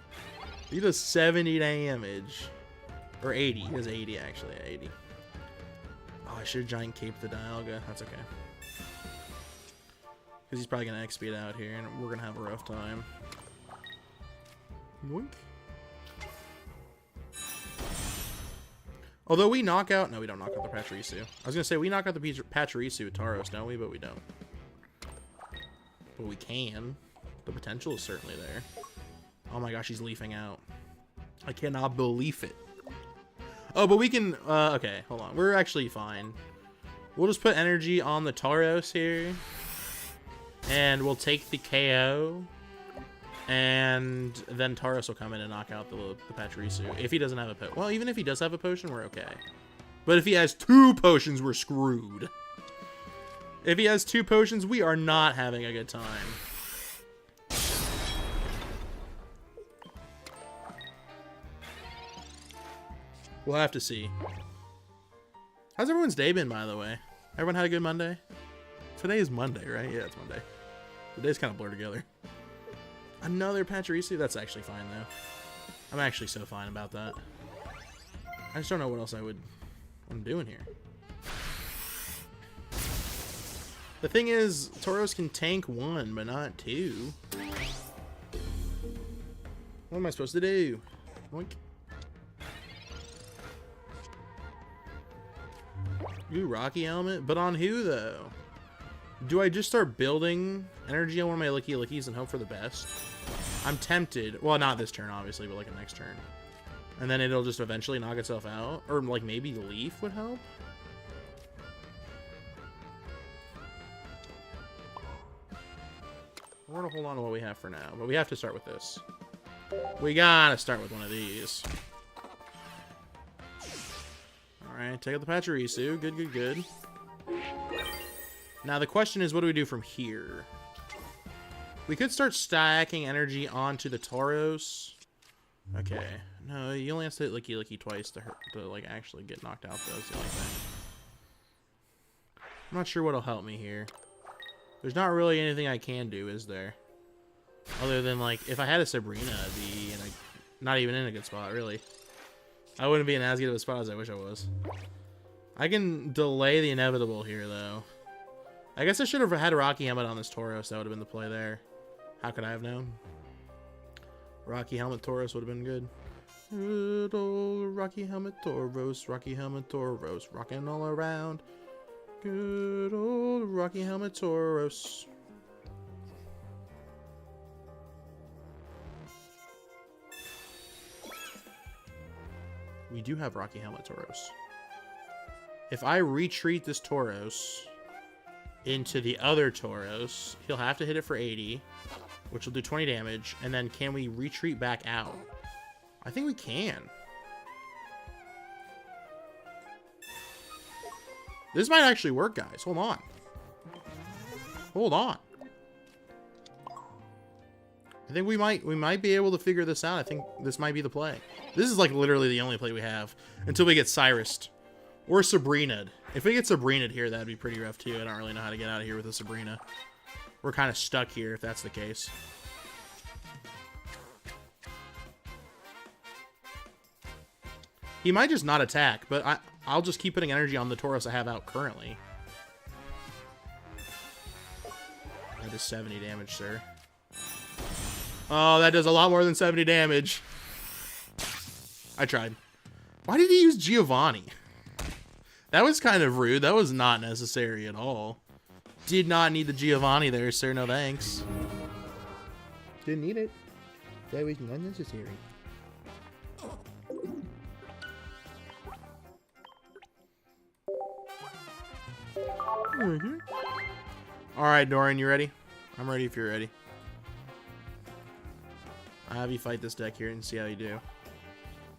He does 70 damage. Or 80. He does 80, actually. 80. Oh, I should have giant caped the Dialga. That's okay. Because he's probably going to XP it out here, and we're going to have a rough time. Yoink. Although we knock out... No, we don't knock out the Pachirisu. I was going to say, we knock out the Pachirisu with Tauros, don't we? But we don't. But we can. The potential is certainly there. Oh my gosh, he's leafing out. I cannot believe it. Oh, but we can... okay, hold on. We're actually fine. We'll just put energy on the Tauros here. And we'll take the KO. And then Tauros will come in and knock out the Pachirisu. If he doesn't have a potion. Well, even if he does have a potion, we're okay. But if he has 2 potions, we're screwed. If he has 2 potions, we are not having a good time. We'll have to see. How's everyone's day been, by the way? Everyone had a good Monday? Today is Monday, right? Yeah, it's Monday. The days kind of blur together. Another Pachirisu? That's actually fine, though. I'm actually so fine about that. I just don't know what else I'm doing here. The thing is, Tauros can tank 1, but not 2. What am I supposed to do? Boink. Ooh, Rocky Helmet? But on who, though? Do I just start building energy on one of my Licky Lickies and hope for the best? I'm tempted. Well, not this turn, obviously, but like a next turn. And then it'll just eventually knock itself out? Or like maybe the Leaf would help? We're gonna hold on to what we have for now, but we have to start with this. We gotta start with one of these. Alright, take out the Pachirisu. Good, good, good. Now the question is, what do we do from here? We could start stacking energy onto the Tauros. Okay. No, you only have to hit Licky Licky twice to like actually get knocked out, though. That's the only thing. I'm not sure what'll help me here. There's not really anything I can do, is there? Other than, like, if I had a Sabrina, I'd be in a, not even in a good spot, really. I wouldn't be in as good of a spot as I wish I was. I can delay the inevitable here, though. I guess I should have had a Rocky Helmet on this Tauros. That would have been the play there. How could I have known? Rocky Helmet Tauros would have been good. Good old Rocky Helmet Tauros, Rocky Helmet Tauros, rocking all around. Good old Rocky Helmet Tauros. We do have Rocky Helmet Tauros. If I retreat this Tauros into the other Tauros, he'll have to hit it for 80, which will do 20 damage. And then can we retreat back out? I think we can. This might actually work, guys. Hold on. Hold on. I think we might be able to figure this out. I think this might be the play. This is like literally the only play we have until we get Cyrus'd or Sabrina'd. If we get Sabrina'd here, that'd be pretty rough too. I don't really know how to get out of here with a Sabrina. We're kind of stuck here if that's the case. He might just not attack, but I'll just keep putting energy on the Tauros I have out currently. That is 70 damage, sir. Oh, that does a lot more than 70 damage. I tried. Why did he use Giovanni? That was kind of rude. That was not necessary at all. Did not need the Giovanni there, sir. No thanks. Didn't need it. That was not necessary. Alright, Dorian, you ready? I'm ready if you're ready. I'll have you fight this deck here and see how you do.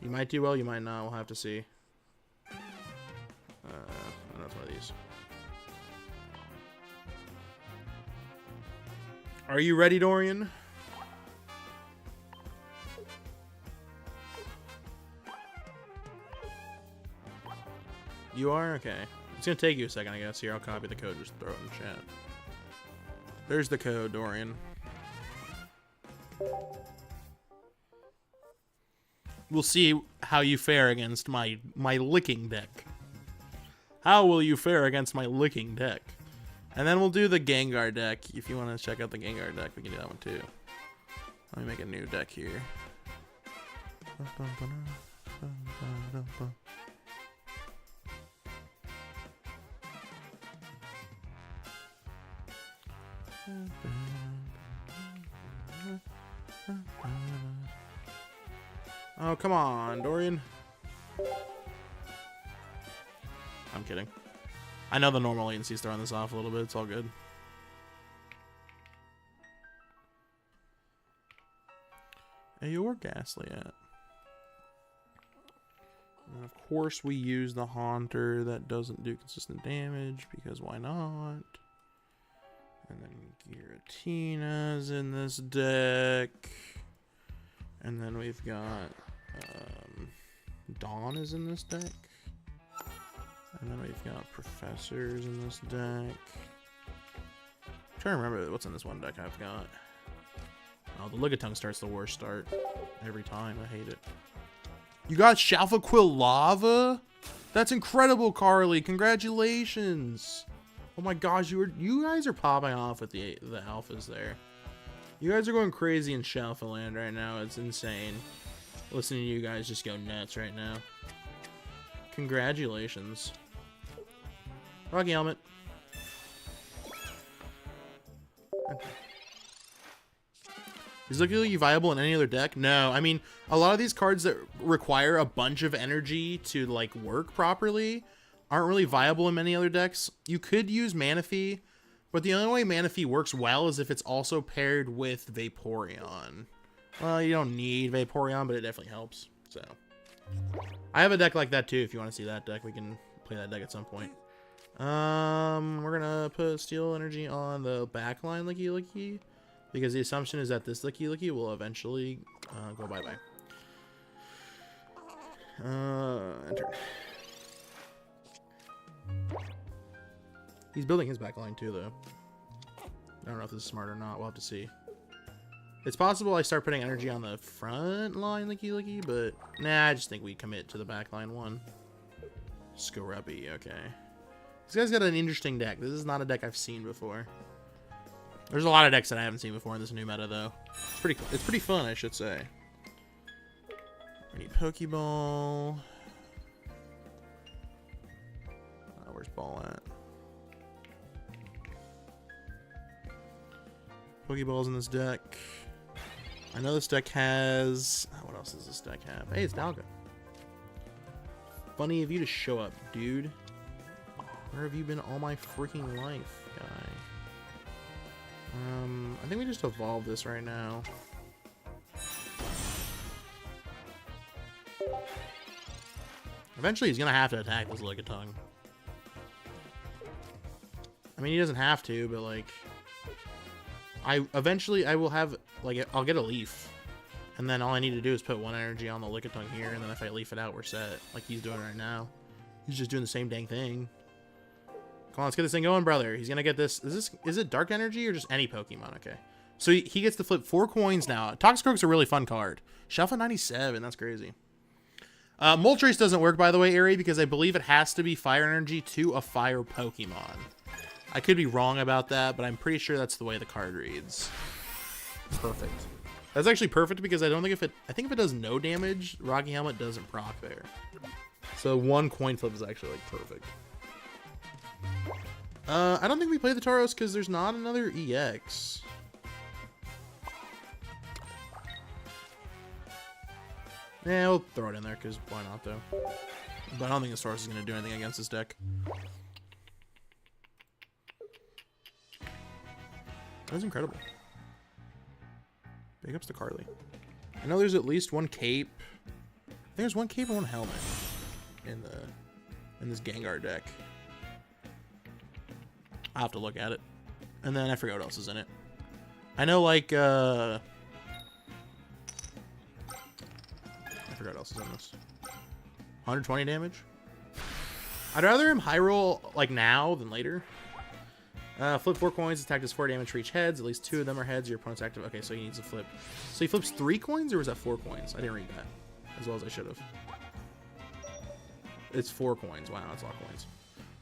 You might do well, you might not. We'll have to see. I don't know, it's one of these. Are you ready, Dorian? You are? Okay. It's gonna take you a second, I guess. Here, I'll copy the code, just throw it in the chat. There's the code, Dorian. We'll see how you fare against my licking deck. How will you fare against my licking deck? And then we'll do the Gengar deck. If you want to check out the Gengar deck, we can do that one too. Let me make a new deck here. Oh, come on, Dorian. I'm kidding. I know the normal latency's throwing this off a little bit. It's all good. Hey, you're Ghastly at. And of course, we use the Haunter that doesn't do consistent damage because why not? And then Giratina's in this deck. And then we've got Dawn is in this deck. And then we've got Professors in this deck. I'm trying to remember what's in this one deck I've got. Oh, the Ligatung starts the worst start every time. I hate it. You got Shalfa Quill Lava? That's incredible, Carly. Congratulations. Oh my gosh, you guys are popping off with the alphas there. You guys are going crazy in Shalfa land right now. It's insane. Listening to you guys just go nuts right now. Congratulations. Rocky Helmet. Is Licky viable in any other deck? No. I mean, a lot of these cards that require a bunch of energy to, like, work properly aren't really viable in many other decks. You could use Manaphy, but the only way Manaphy works well is if it's also paired with Vaporeon. Well, you don't need Vaporeon, but it definitely helps. So, I have a deck like that, too. If you want to see that deck, we can play that deck at some point. We're gonna put Steel Energy on the backline Licky, because the assumption is that this Licky will eventually go bye-bye. Enter. He's building his backline too, though. I don't know if this is smart or not. We'll have to see. It's possible I start putting energy on the front line Licky, but nah, I just think we commit to the backline one. Scrubby, okay. This guy's got an interesting deck. This is not a deck I've seen before. There's a lot of decks that I haven't seen before in this new meta, though. It's pretty fun, I should say. We need Pokeball. Where's Ball at? Pokeballs in this deck. I know this deck has... what else does this deck have? Hey, it's Dalga. Funny of you to show up, dude. Where have you been all my freaking life, guy? I think we just evolve this right now. Eventually, he's gonna have to attack this Lickitung. I mean, he doesn't have to, but like, eventually I will have, like, I'll get a leaf, and then all I need to do is put one energy on the Lickitung here, and then if I leaf it out, we're set. Like he's doing right now. He's just doing the same dang thing. Come on, let's get this thing going, brother. He's gonna get this. Is it Dark Energy or just any Pokemon? Okay. So he gets to flip 4 coins now. Toxicroak's a really fun card. Shelfa 97, that's crazy. Moltres doesn't work, by the way, Ari, because I believe it has to be Fire Energy to a Fire Pokemon. I could be wrong about that, but I'm pretty sure that's the way the card reads. Perfect. That's actually perfect because I think if it does no damage, Rocky Helmet doesn't proc there. So 1 coin flip is actually like perfect. I don't think we play the Tauros because there's not another EX. Yeah, we'll throw it in there because why not, though. But I don't think the Tauros is going to do anything against this deck. That's incredible. Big ups to Carly. I know there's at least 1 cape. I think there's 1 cape and 1 helmet in this Gengar deck. I'll have to look at it. And then I forgot what else is in it. I know, like, I forgot what else is in this. 120 damage? I'd rather him high roll, like, now than later. Flip 4 coins, attack does 4 damage for each heads. At least 2 of them are heads. Your opponent's active. Okay, so he needs to flip. So he flips 3 coins, or was that 4 coins? I didn't read that as well as I should have. It's 4 coins. Wow, that's a lot of coins.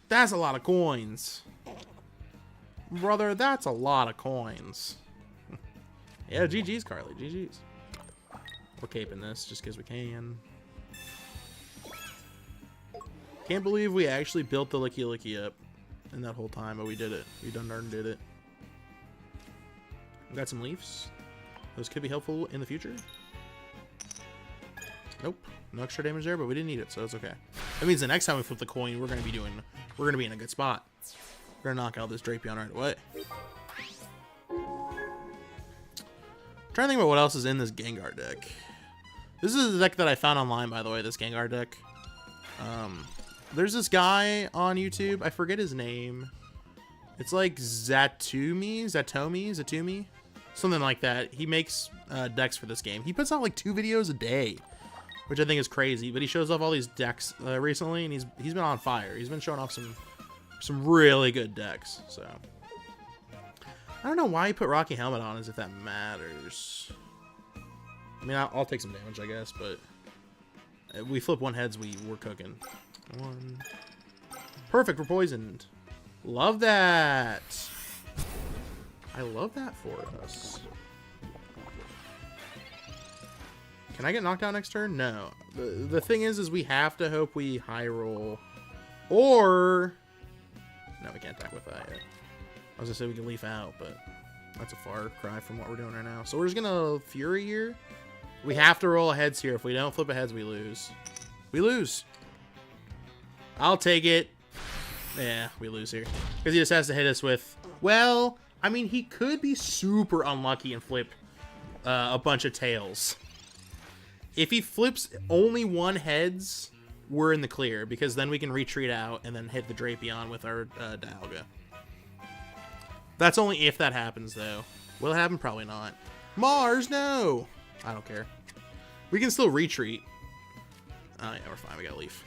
That's a lot of coins. Brother, that's a lot of coins. Yeah, GG's, Carly. GG's. We're caping this just because we can. Can't believe we actually built the Licky up in that whole time, but we did it. We done darn did it. We got some leaves. Those could be helpful in the future. Nope. No extra damage there, but we didn't need it, so it's okay. That means the next time we flip the coin, we're gonna be in a good spot. We're gonna knock out this Drapion right away. Trying to think about what else is in this Gengar deck. This is the deck that I found online, by the way, this Gengar deck. There's this guy on YouTube. I forget his name. It's like Zatomi? Something like that. He makes decks for this game. He puts out like 2 videos a day, which I think is crazy. But he shows off all these decks recently, and he's been on fire. He's been showing off some really good decks. So I don't know why he put Rocky Helmet on, as if that matters. I mean, I'll take some damage, I guess, but if we flip 1 heads, we're cooking. 1. Perfect, we're poisoned. Love that. I love that for us. Can I get knocked out next turn? No. The thing is we have to hope we high roll. Or... No, we can't attack with that yet. I was gonna say we can leaf out, but that's a far cry from what we're doing right now. So we're just gonna Fury here. We have to roll a heads here. If we don't flip a heads, we lose. We lose. I'll take it. Yeah, we lose here. Because he just has to hit us with... Well, I mean, he could be super unlucky and flip a bunch of tails. If he flips only one heads, we're in the clear. Because then we can retreat out and then hit the Drapion with our Dialga. That's only if that happens, though. Will it happen? Probably not. Mars, no! I don't care. We can still retreat. Oh, yeah, we're fine. We got to leave.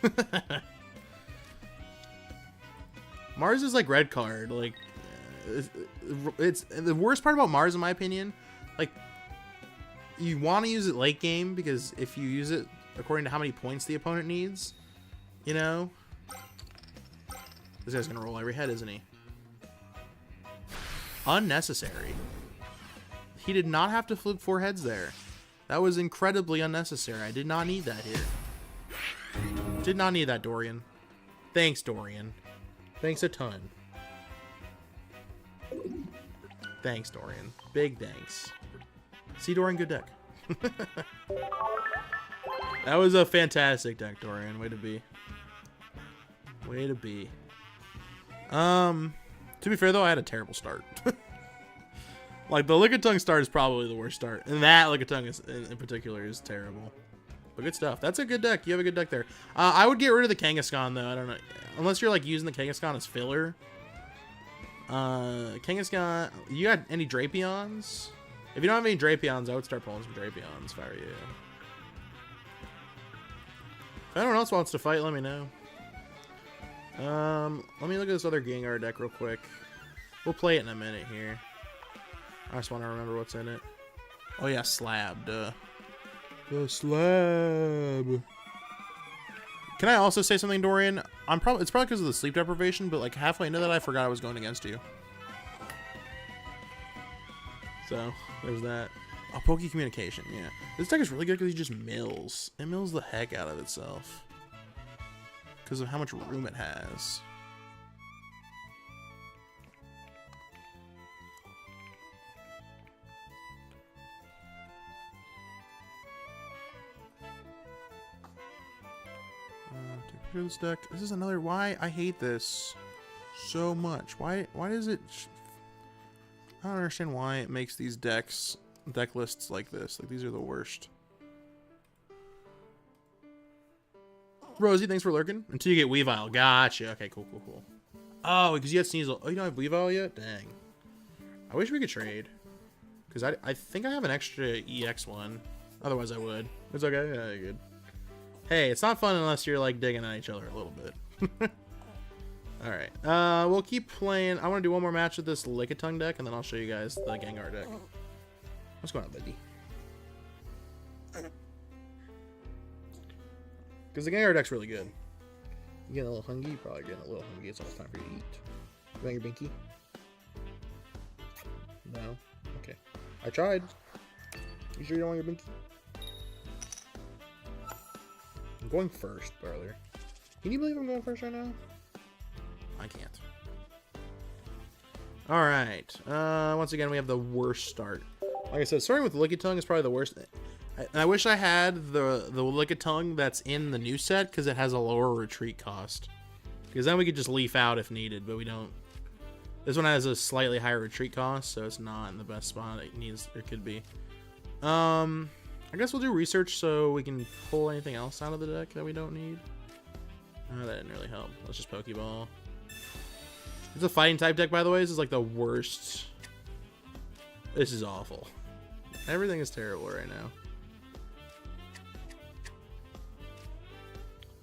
Mars is like red card. Like, it's the worst part about Mars, in my opinion. Like, you want to use it late game because if you use it according to how many points the opponent needs, you know. This guy's gonna roll every head, isn't he? Unnecessary. He did not have to flip 4 heads there. That was incredibly unnecessary. I did not need that here. Did not need that, Dorian. Thanks, Dorian. Thanks a ton. Thanks, Dorian. Big thanks. See, Dorian, good deck. That was a fantastic deck, Dorian. Way to be. Way to be. To be fair, though, I had a terrible start. Like, the Lickitung start is probably the worst start. And that Lickitung is, in particular is terrible. But good stuff. That's a good deck. You have a good deck there. I would get rid of the Kangaskhan, though. I don't know. Unless you're, like, using the Kangaskhan as filler. Kangaskhan... You got any Drapions? If you don't have any Drapions, I would start pulling some Drapions if I were you. If anyone else wants to fight, let me know. Let me look at this other Gengar deck real quick. We'll play it in a minute here. I just want to remember what's in it. Oh yeah, Slab, duh. The Slab. Can I also say something, Dorian? It's probably because of the sleep deprivation, but like halfway into that, I forgot I was going against you. So there's that. Oh, Poke Communication, yeah. This deck is really good because he just mills. It mills the heck out of itself because of how much room it has. Take a picture of this deck. This is another... Why? I hate this so much. Why does it... I don't understand why it makes these deck lists like this. Like, these are the worst. Rosie, thanks for lurking. Until you get Weavile. Gotcha. Okay, cool. Oh, because you had Sneasel. Oh, you don't have Weavile yet? Dang. I wish we could trade. Because I think I have an extra EX one. Otherwise, I would. It's okay. Yeah, you're good. Hey, it's not fun unless you're, like, digging at each other a little bit. Alright. We'll keep playing. I want to do one more match with this Lickitung deck, and then I'll show you guys the Gengar deck. What's going on, buddy? Because the Gengar deck's really good. You getting a little hungry? You're probably getting a little hungry. It's almost time for you to eat. You want your binky? No? Okay. I tried. You sure you don't want your binky? I'm going first, brother. Can you believe I'm going first right now? I can't. Alright. Once again, we have the worst start. Like I said, starting with Lickitung is probably the worst. I wish I had the Lickitung that's in the new set because it has a lower retreat cost. Because then we could just leaf out if needed, but we don't. This one has a slightly higher retreat cost, so it's not in the best spot it could be. I guess we'll do research so we can pull anything else out of the deck that we don't need. Oh, that didn't really help. Let's just Pokeball. It's a fighting type deck, by the way. This is like the worst. This is awful. Everything is terrible right now.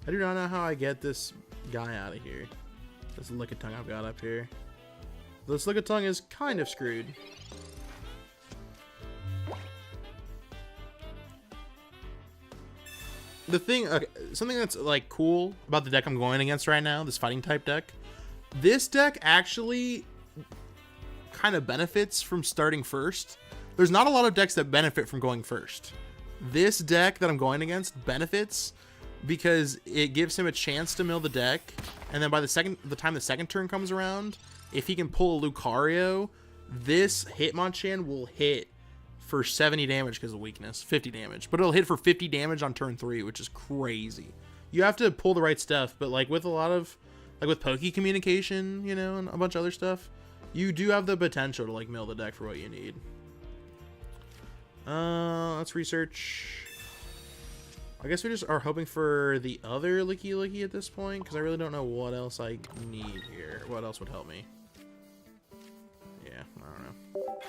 I do not know how I get this guy out of here. This Lickitung I've got up here. This Lickitung is kind of screwed. The thing, something that's like cool about the deck I'm going against right now, this fighting type deck, This deck actually kind of benefits from starting first. There's not a lot of decks that benefit from going first. This deck that I'm going against benefits because it gives him a chance to mill the deck, and then by the time the second turn comes around, if he can pull a Lucario, this Hitmonchan will hit for 70 damage because of weakness, 50 damage, but it'll hit for 50 damage on turn 3, which is crazy. You have to pull the right stuff, but like with a lot of, like with Poke Communication, you know, and a bunch of other stuff, you do have the potential to like mill the deck for what you need. Let's research. I guess we just are hoping for the other Licky at this point, because I really don't know what else I need here. What else would help me? Yeah, I don't know.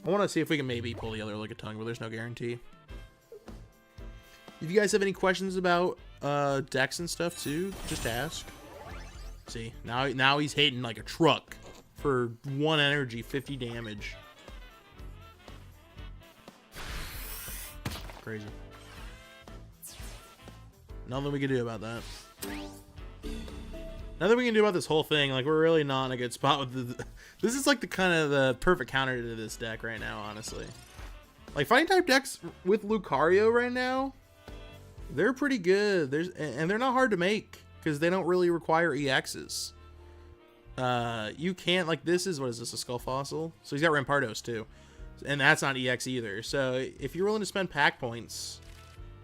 I want to see if we can maybe pull the other Lickitung, but there's no guarantee. If you guys have any questions about decks and stuff too, just ask. See, now he's hitting like a truck for 1 energy, 50 damage. Crazy. Nothing we can do about that. Nothing we can do about this whole thing. Like, we're really not in a good spot with the... This is like the kind of the perfect counter to this deck right now, honestly. Like, fighting type decks with Lucario right now, they're pretty good. And they're not hard to make because they don't really require EXs. You can't, like, this is, what is this, a Skull Fossil? So he's got Rampardos too. And that's not EX either. So if you're willing to spend pack points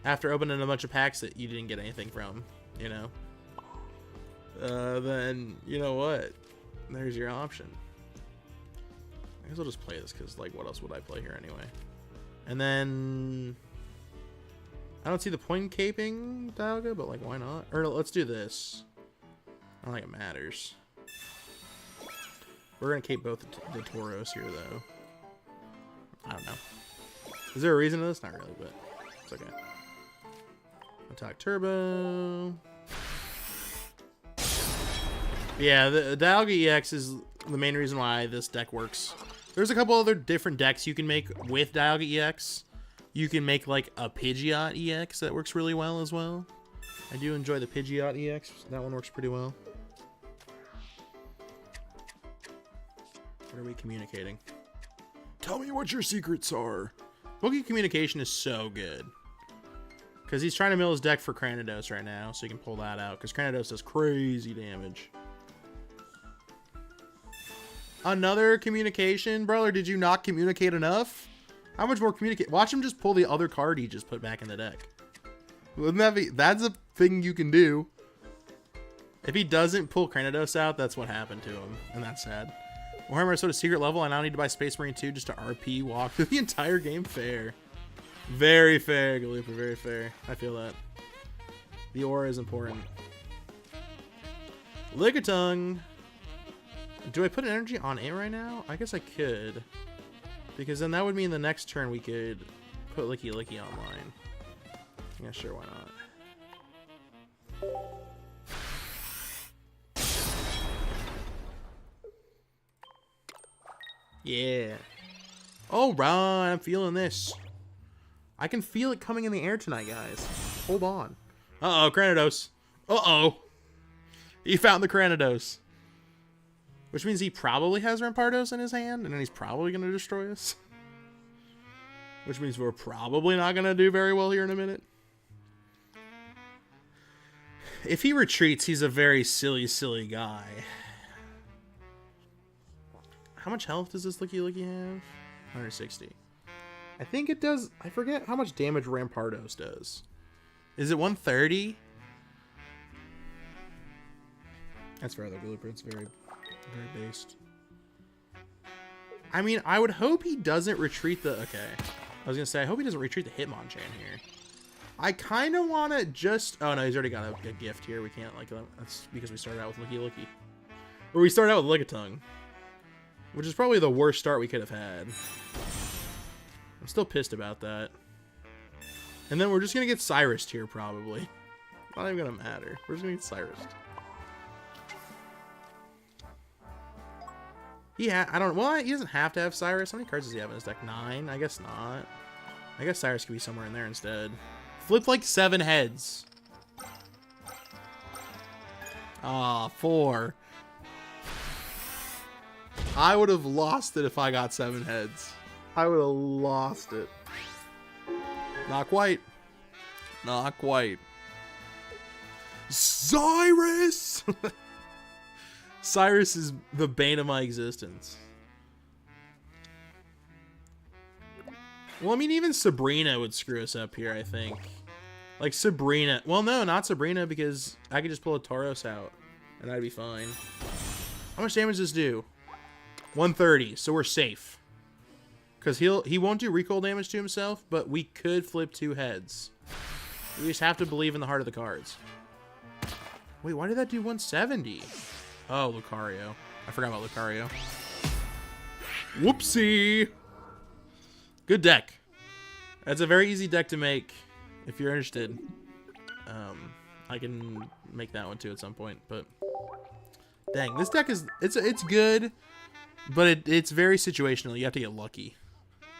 after opening a bunch of packs that you didn't get anything from, you know, then you know what? There's your option. I guess I'll just play this because, like, what else would I play here anyway? And then I don't see the point in caping Dialga, but like, why not? Or let's do this. I don't think it matters. We're gonna cape both the Tauros here, though. I don't know. Is there a reason to this? Not really, but it's okay. Attack Turbo. Yeah, the Dialga EX is the main reason why this deck works. There's a couple other different decks you can make with Dialga EX. You can make like a Pidgeot EX that works really well as well. I do enjoy the Pidgeot EX. That one works pretty well. What are we communicating? Tell me what your secrets are. Poke Communication is so good. Because he's trying to mill his deck for Cranidos right now, so he can pull that out. Because Cranidos does crazy damage. Another communication? Brother, did you not communicate enough? How much more communicate? Watch him just pull the other card he just put back in the deck. Wouldn't that be... That's a thing you can do. If he doesn't pull Cranidos out, that's what happened to him. And that's sad. Warhammer Minnesota secret level. I now need to buy Space Marine 2 just to RP walk through the entire game. Fair. Very fair, Galooper. Very fair. I feel that. The aura is important. Lickitung. Do I put an energy on it right now? I guess I could. Because then that would mean the next turn we could put Licky online. Yeah, sure, why not? Yeah. All right, I'm feeling this. I can feel it coming in the air tonight, guys. Hold on. Uh-oh, Cranidos. Uh-oh. He found the Cranidos. Which means he probably has Rampardos in his hand, and then he's probably going to destroy us. Which means we're probably not going to do very well here in a minute. If he retreats, he's a very silly, silly guy. How much health does this Licky have? 160. I think it does... I forget how much damage Rampardos does. Is it 130? That's rather Galooper. It's very based. I mean, I would hope he doesn't retreat the... Okay. I was going to say, I hope he doesn't retreat the Hitmonchan here. I kind of want to just... Oh, no, he's already got a gift here. We can't, like... That's because we started out with Licky. Or we started out with Lickitung. Which is probably the worst start we could have had. I'm still pissed about that. And then we're just going to get Cyrused here, probably. Not even going to matter. We're just going to get Cyrused. I don't... Well, he doesn't have to have Cyrus. How many cards does he have in his deck? 9? I guess not. I guess Cyrus could be somewhere in there instead. Flip like 7 heads. Ah, 4. I would have lost it if I got 7 heads. I would have lost it. Not quite. Not quite. Cyrus! Cyrus is the bane of my existence. Well, I mean, even Sabrina would screw us up here, I think. Like, Sabrina. Well, no, not Sabrina, because I could just pull a Tauros out, and I'd be fine. How much damage does this do? 130, so we're safe. Because he won't do recoil damage to himself, but we could flip 2 heads. We just have to believe in the heart of the cards. Wait, why did that do 170? Oh, Lucario. I forgot about Lucario. Whoopsie! Good deck. That's a very easy deck to make if you're interested. I can make that one too at some point, but dang, this deck is it's good, but it's very situational. You have to get lucky.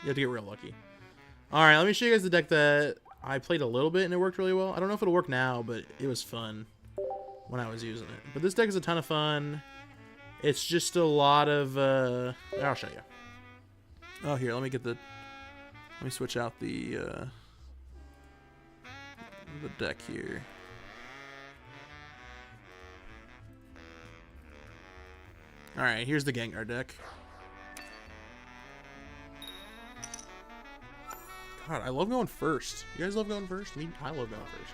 You have to get real lucky. All right, let me show you guys the deck that I played a little bit and it worked really well. I don't know if it'll work now, but it was fun when I was using it. But this deck is a ton of fun. It's just a lot of I'll show you. Oh, here, let me switch out the deck here. All right, here's the Gengar deck. God, I love going first. You guys love going first? I love going first.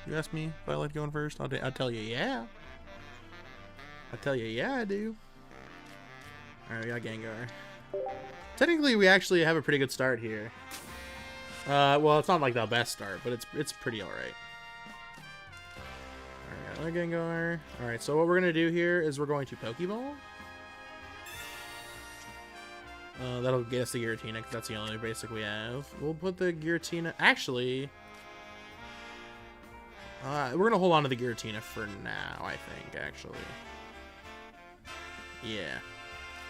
You ask me if I like going first, I'll tell you yeah. I'll tell you yeah, I do. All right, we got Gengar. Technically, we actually have a pretty good start here. Well, it's not like the best start, but it's pretty all right. All right, Gengar. All right, so what we're gonna do here is we're going to Pokeball. That'll get us the Giratina, because that's the only basic we have. We'll put the Giratina... Actually... we're going to hold on to the Giratina for now, I think, actually. Yeah.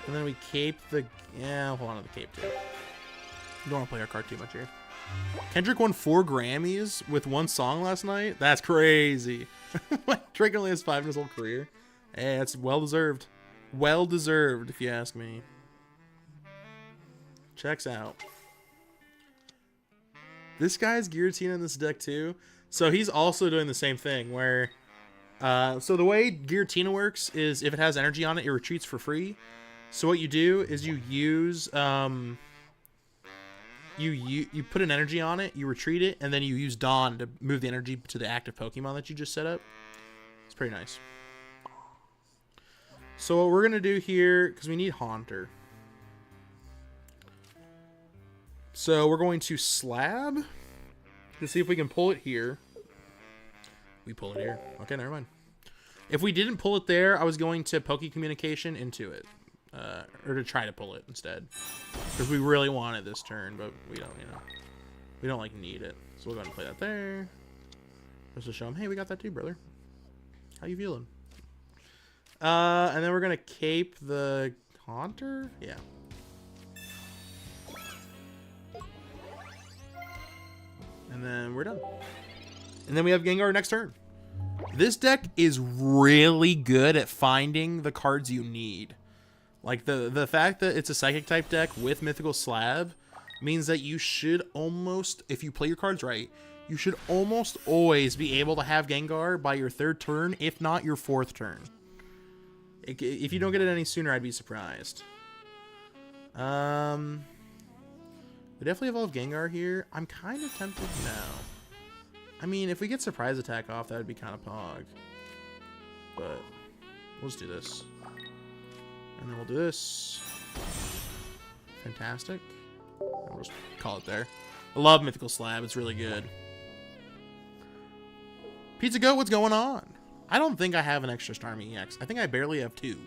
And then we cape the... Yeah, I'll hold on to the cape, too. We don't want to play our card too much here. Kendrick won 4 Grammys with 1 song last night? That's crazy. Drake only has 5 in his whole career. Hey, that's well-deserved. Well-deserved, if you ask me. Checks out. This guy's Giratina in this deck too. So he's also doing the same thing where... so the way Giratina works is if it has energy on it, it retreats for free. So what you do is you use... you put an energy on it, you retreat it, and then you use Dawn to move the energy to the active Pokemon that you just set up. It's pretty nice. So what we're going to do here, because we need Haunter. So we're going to Slab to see if we can pull it here. We pull it here. Okay, never mind. If we didn't pull it there, I was going to Poke Communication into it. Or to try to pull it instead. Because we really want it this turn, but we don't, we don't, like, need it. So we'll go ahead and play that there. Just to show them, hey, we got that too, brother. How you feeling? And then we're going to cape the Haunter? Yeah. And then we're done. And then we have Gengar next turn. This deck is really good at finding the cards you need. Like, the fact that it's a Psychic type deck with Mythical Slab means that you should almost, if you play your cards right, you should almost always be able to have Gengar by your 3rd turn, if not your 4th turn. If you don't get it any sooner, I'd be surprised. We definitely evolve Gengar here. I'm kind of tempted now. I mean, if we get Surprise Attack off, that would be kind of pog. But we'll just do this. And then we'll do this. Fantastic. And we'll just call it there. I love Mythical Slab. It's really good. Pizza Goat, what's going on? I don't think I have an extra Starmie EX. I think I barely have 2.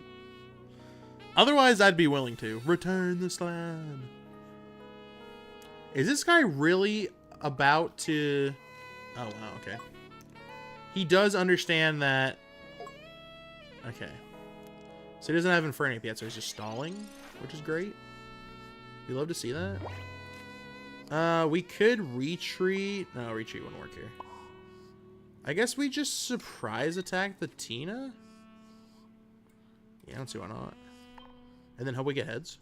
Otherwise, I'd be willing to. Return the Slab. Is this guy really about to... Oh, wow, okay. He does understand that... Okay. So he doesn't have Infernape yet, so he's just stalling, which is great. We love to see that. We could retreat... No, retreat wouldn't work here. I guess we just surprise attack the Tina? Yeah, I don't see why not. And then hope we get heads.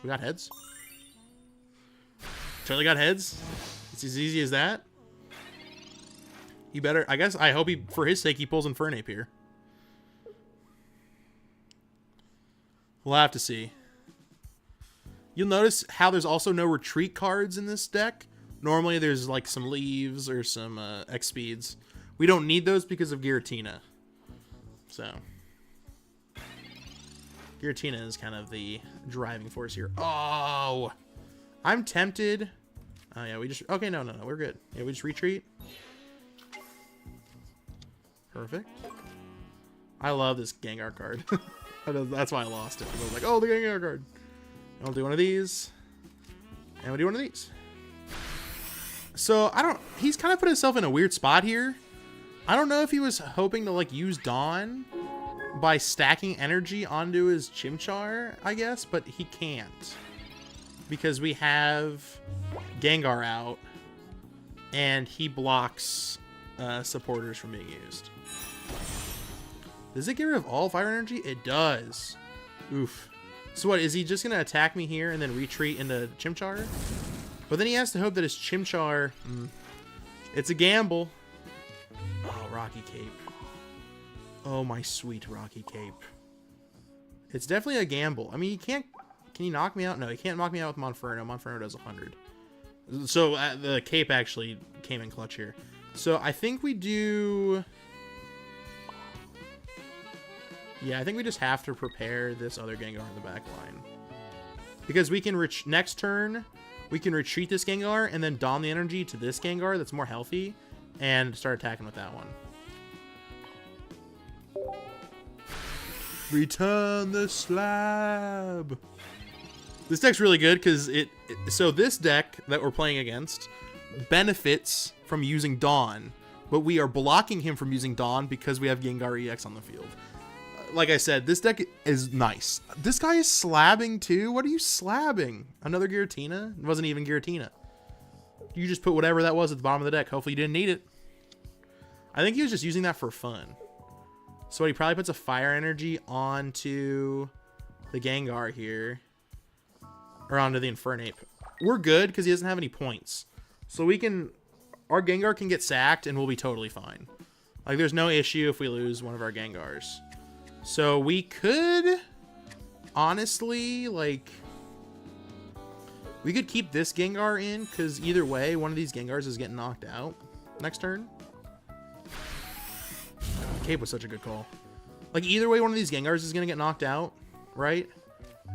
We got heads. Totally got heads. It's as easy as that. He better, I guess, I hope he, for his sake, he pulls Infernape here. We'll have to see. You'll notice how there's also no retreat cards in this deck. Normally there's like some leaves or some X speeds. We don't need those because of Giratina. So Giratina is kind of the driving force here. Oh, I'm tempted. Oh yeah, we just, okay, no, we're good. Yeah, we just retreat. Perfect. I love this Gengar card. That's why I lost it. I was like, oh, the Gengar card. I'll do one of these. And we'll do one of these. So, he's kind of put himself in a weird spot here. I don't know if he was hoping to, like, use Dawn by stacking energy onto his Chimchar, I guess, but he can't. Because we have Gengar out, and he blocks supporters from being used. Does it get rid of all fire energy? It does. Oof. So what, is he just going to attack me here and then retreat into Chimchar? But then he has to hope that his Chimchar... it's a gamble. Oh, Rocky Cape. Oh, my sweet Rocky Cape. It's definitely a gamble. I mean, he can't... Can he knock me out? No, he can't knock me out with Monferno. Monferno does 100. So the Cape actually came in clutch here. So I think we do... Yeah, I think we just have to prepare this other Gengar in the back line. Because we can next turn, we can retreat this Gengar and then Dawn the energy to this Gengar that's more healthy and start attacking with that one. Return the slab. This deck's really good because so this deck that we're playing against benefits from using Dawn, but we are blocking him from using Dawn because we have Gengar EX on the field. Like I said, this deck is nice. This guy is slabbing too. What are you slabbing? Another Giratina? It wasn't even Giratina. You just put whatever that was at the bottom of the deck. Hopefully you didn't need it. I think he was just using that for fun. So he probably puts a fire energy onto the Gengar here. Or onto the Infernape. We're good because he doesn't have any points. So we can... Our Gengar can get sacked and we'll be totally fine. Like there's no issue if we lose one of our Gengars. So we could, honestly, like, we could keep this Gengar in, because either way, one of these Gengars is getting knocked out next turn. Cape was such a good call. Like, either way, one of these Gengars is going to get knocked out, right?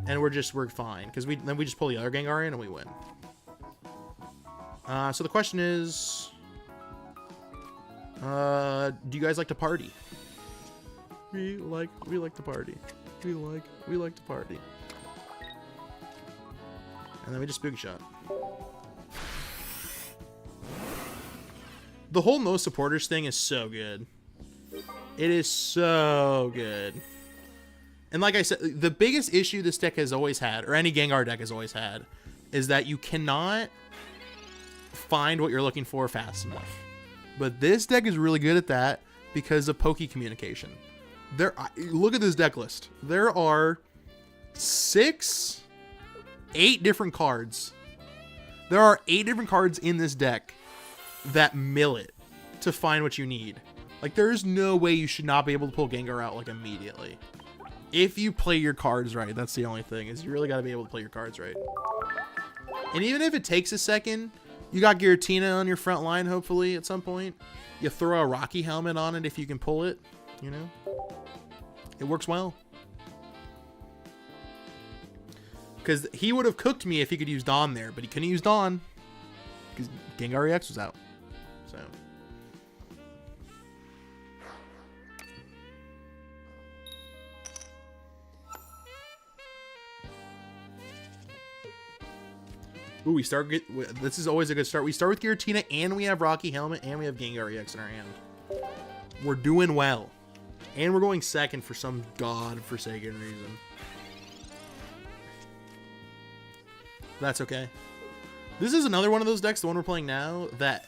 And we're fine, because then we just pull the other Gengar in and we win. So the question is, do you guys like to party? We like to party. We like to party. And then we just Spooky Shot. The whole no supporters thing is so good. It is so good. And like I said, the biggest issue this deck has always had, or any Gengar deck has always had, is that you cannot find what you're looking for fast enough. But this deck is really good at that because of Poke communication. Look at this deck list. There are 8 different cards. There are 8 different cards in this deck that mill it to find what you need. Like, there's no way you should not be able to pull Gengar out, like, immediately. If you play your cards right, that's the only thing, is you really got to be able to play your cards right. And even if it takes a second, you got Giratina on your front line, hopefully, at some point. You throw a Rocky Helmet on it if you can pull it, you know? It works well. Because he would have cooked me if he could use Dawn there, but he couldn't use Dawn because Gengar EX was out. So. Ooh, this is always a good start. We start with Giratina, and we have Rocky Helmet, and we have Gengar EX in our hand. We're doing well. And we're going second for some god-forsaken reason. That's okay. This is another one of those decks, the one we're playing now, that,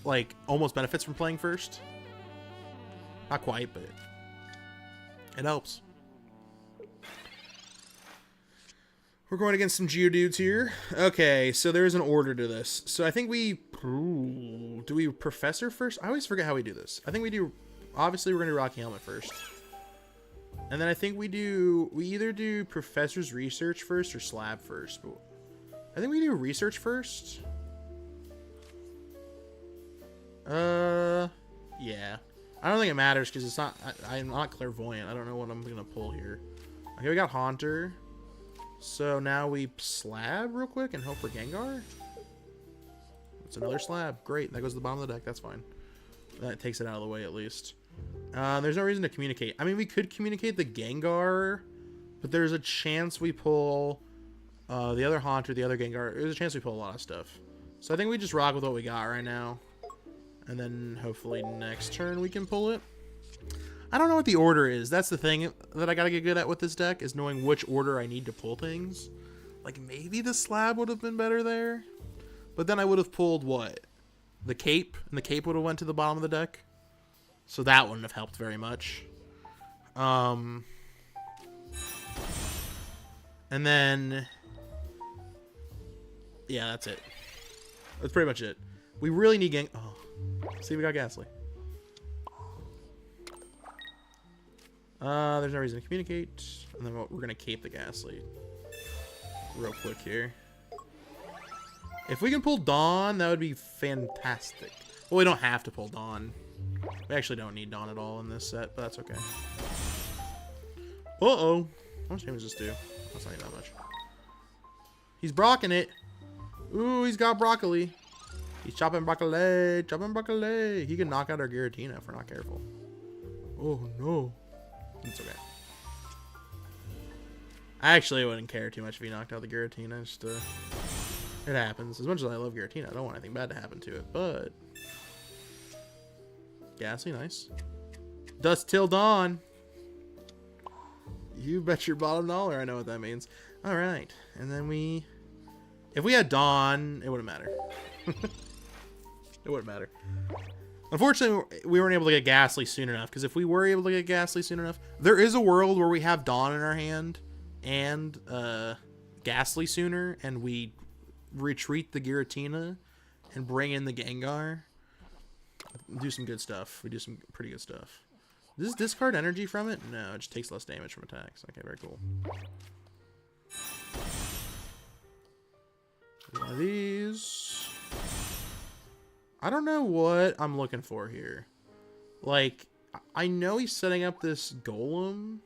like almost benefits from playing first. Not quite, but it helps. We're going against some Geodudes here. Okay, so there's an order to this. So I think we... Ooh, do we Professor first? I always forget how we do this. I think we do... Obviously, we're going to do Rocky Helmet first. And then I think we do... We either do Professor's Research first or Slab first. But I think we do Research first. Yeah. I don't think it matters because it's not... I'm not clairvoyant. I don't know what I'm going to pull here. Okay, we got Haunter. So now we slab real quick and hope for Gengar. It's another slab. Great. That goes to the bottom of the deck. That's fine. That takes it out of the way at least. There's no reason to communicate. I mean, we could communicate the Gengar, but there's a chance we pull the other Haunter, the other Gengar. There's a chance we pull a lot of stuff. So I think we just rock with what we got right now. And then hopefully next turn we can pull it. I don't know what the order is. That's the thing that I gotta get good at with this deck, is knowing which order I need to pull things. Like, maybe the slab would have been better there. But then I would have pulled, what? The cape? And the cape would have went to the bottom of the deck. So that wouldn't have helped very much. And then... Yeah, that's it. That's pretty much it. We really need Gang... Oh. See, we got Ghastly. There's no reason to communicate. And then we're going to cape the Ghastly real quick here. If we can pull Dawn, that would be fantastic. Well, we don't have to pull Dawn. We actually don't need Dawn at all in this set, but that's okay. Uh-oh. How much damage does this do? That's not even that much. He's brocking it. Ooh, he's got broccoli. He's chopping broccoli. Chopping broccoli. He can knock out our Giratina if we're not careful. Oh, no. It's okay. I actually wouldn't care too much if he knocked out the Giratina. Just, it happens. As much as I love Giratina, I don't want anything bad to happen to it, but... Gassy, nice. Dust till dawn. You bet your bottom dollar I know what that means. Alright. And then we... If we had Dawn, it wouldn't matter. It wouldn't matter. Unfortunately, we weren't able to get Ghastly soon enough, because if we were able to get Ghastly soon enough, there is a world where we have Dawn in our hand and Ghastly sooner, and we retreat the Giratina and bring in the Gengar. Do some good stuff. We do some pretty good stuff. Does this discard energy from it? No, it just takes less damage from attacks. Okay, very cool. One of these. I don't know what I'm looking for here. Like, I know he's setting up this Golem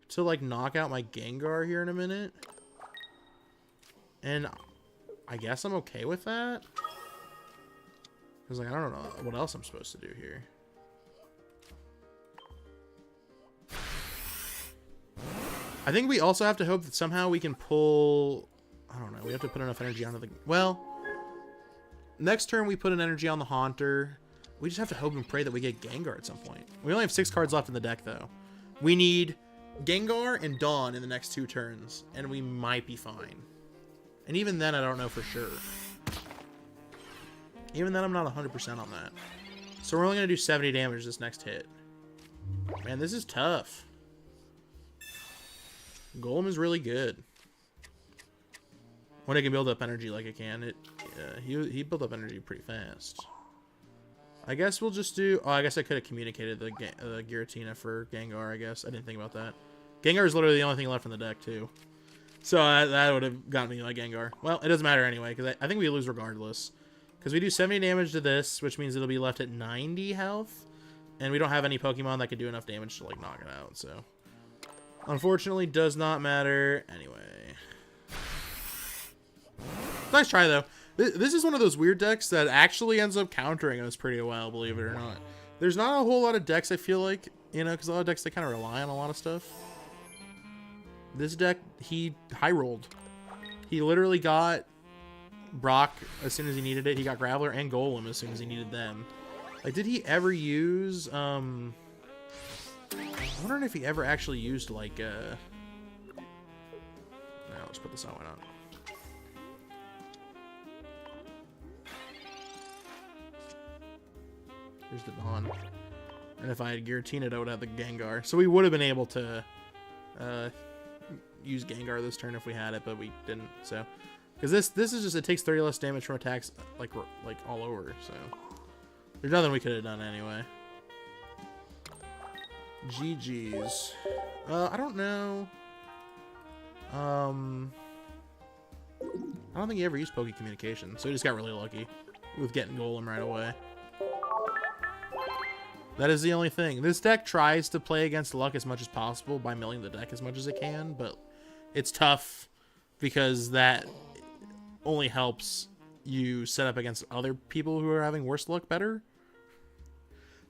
to, like, knock out my Gengar here in a minute. And I guess I'm okay with that. Because, like, I don't know what else I'm supposed to do here. I think we also have to hope that somehow we can pull... I don't know. We have to put enough energy onto the... Well... Next turn, we put an energy on the Haunter. We just have to hope and pray that we get Gengar at some point. We only have 6 cards left in the deck, though. We need Gengar and Dawn in the next 2 turns, and we might be fine. And even then, I don't know for sure. Even then, I'm not 100% on that. So we're only going to do 70 damage this next hit. Man, this is tough. Golem is really good. When it can build up energy like it can, he built up energy pretty fast. I guess we'll just do... Oh, I guess I could have communicated the Giratina for Gengar, I guess. I didn't think about that. Gengar is literally the only thing left in the deck, too. So that would have gotten me my Gengar. Well, it doesn't matter anyway, because I think we lose regardless. Because we do 70 damage to this, which means it'll be left at 90 health. And we don't have any Pokemon that could do enough damage to, like, knock it out, so... Unfortunately, does not matter. Anyway... Nice try, though. This is one of those weird decks that actually ends up countering us pretty well, believe it or not. There's not a whole lot of decks, I feel like, you know, because a lot of decks, they kind of rely on a lot of stuff. This deck, he high-rolled. He literally got Brock as soon as he needed it. He got Graveler and Golem as soon as he needed them. Like, did he ever use, I'm wondering if he ever actually used, like, No, let's put this on, why not? Here's the Dawn. And if I had Giratina, I would have the Gengar. So we would have been able to use Gengar this turn if we had it, but we didn't. So, because this is just, it takes 30 less damage from attacks like all over. So there's nothing we could have done anyway. GG's. I don't know. I don't think he ever used Poke Communication, so he just got really lucky with getting Golem right away. That is the only thing. This deck tries to play against luck as much as possible by milling the deck as much as it can, but it's tough because that only helps you set up against other people who are having worse luck better.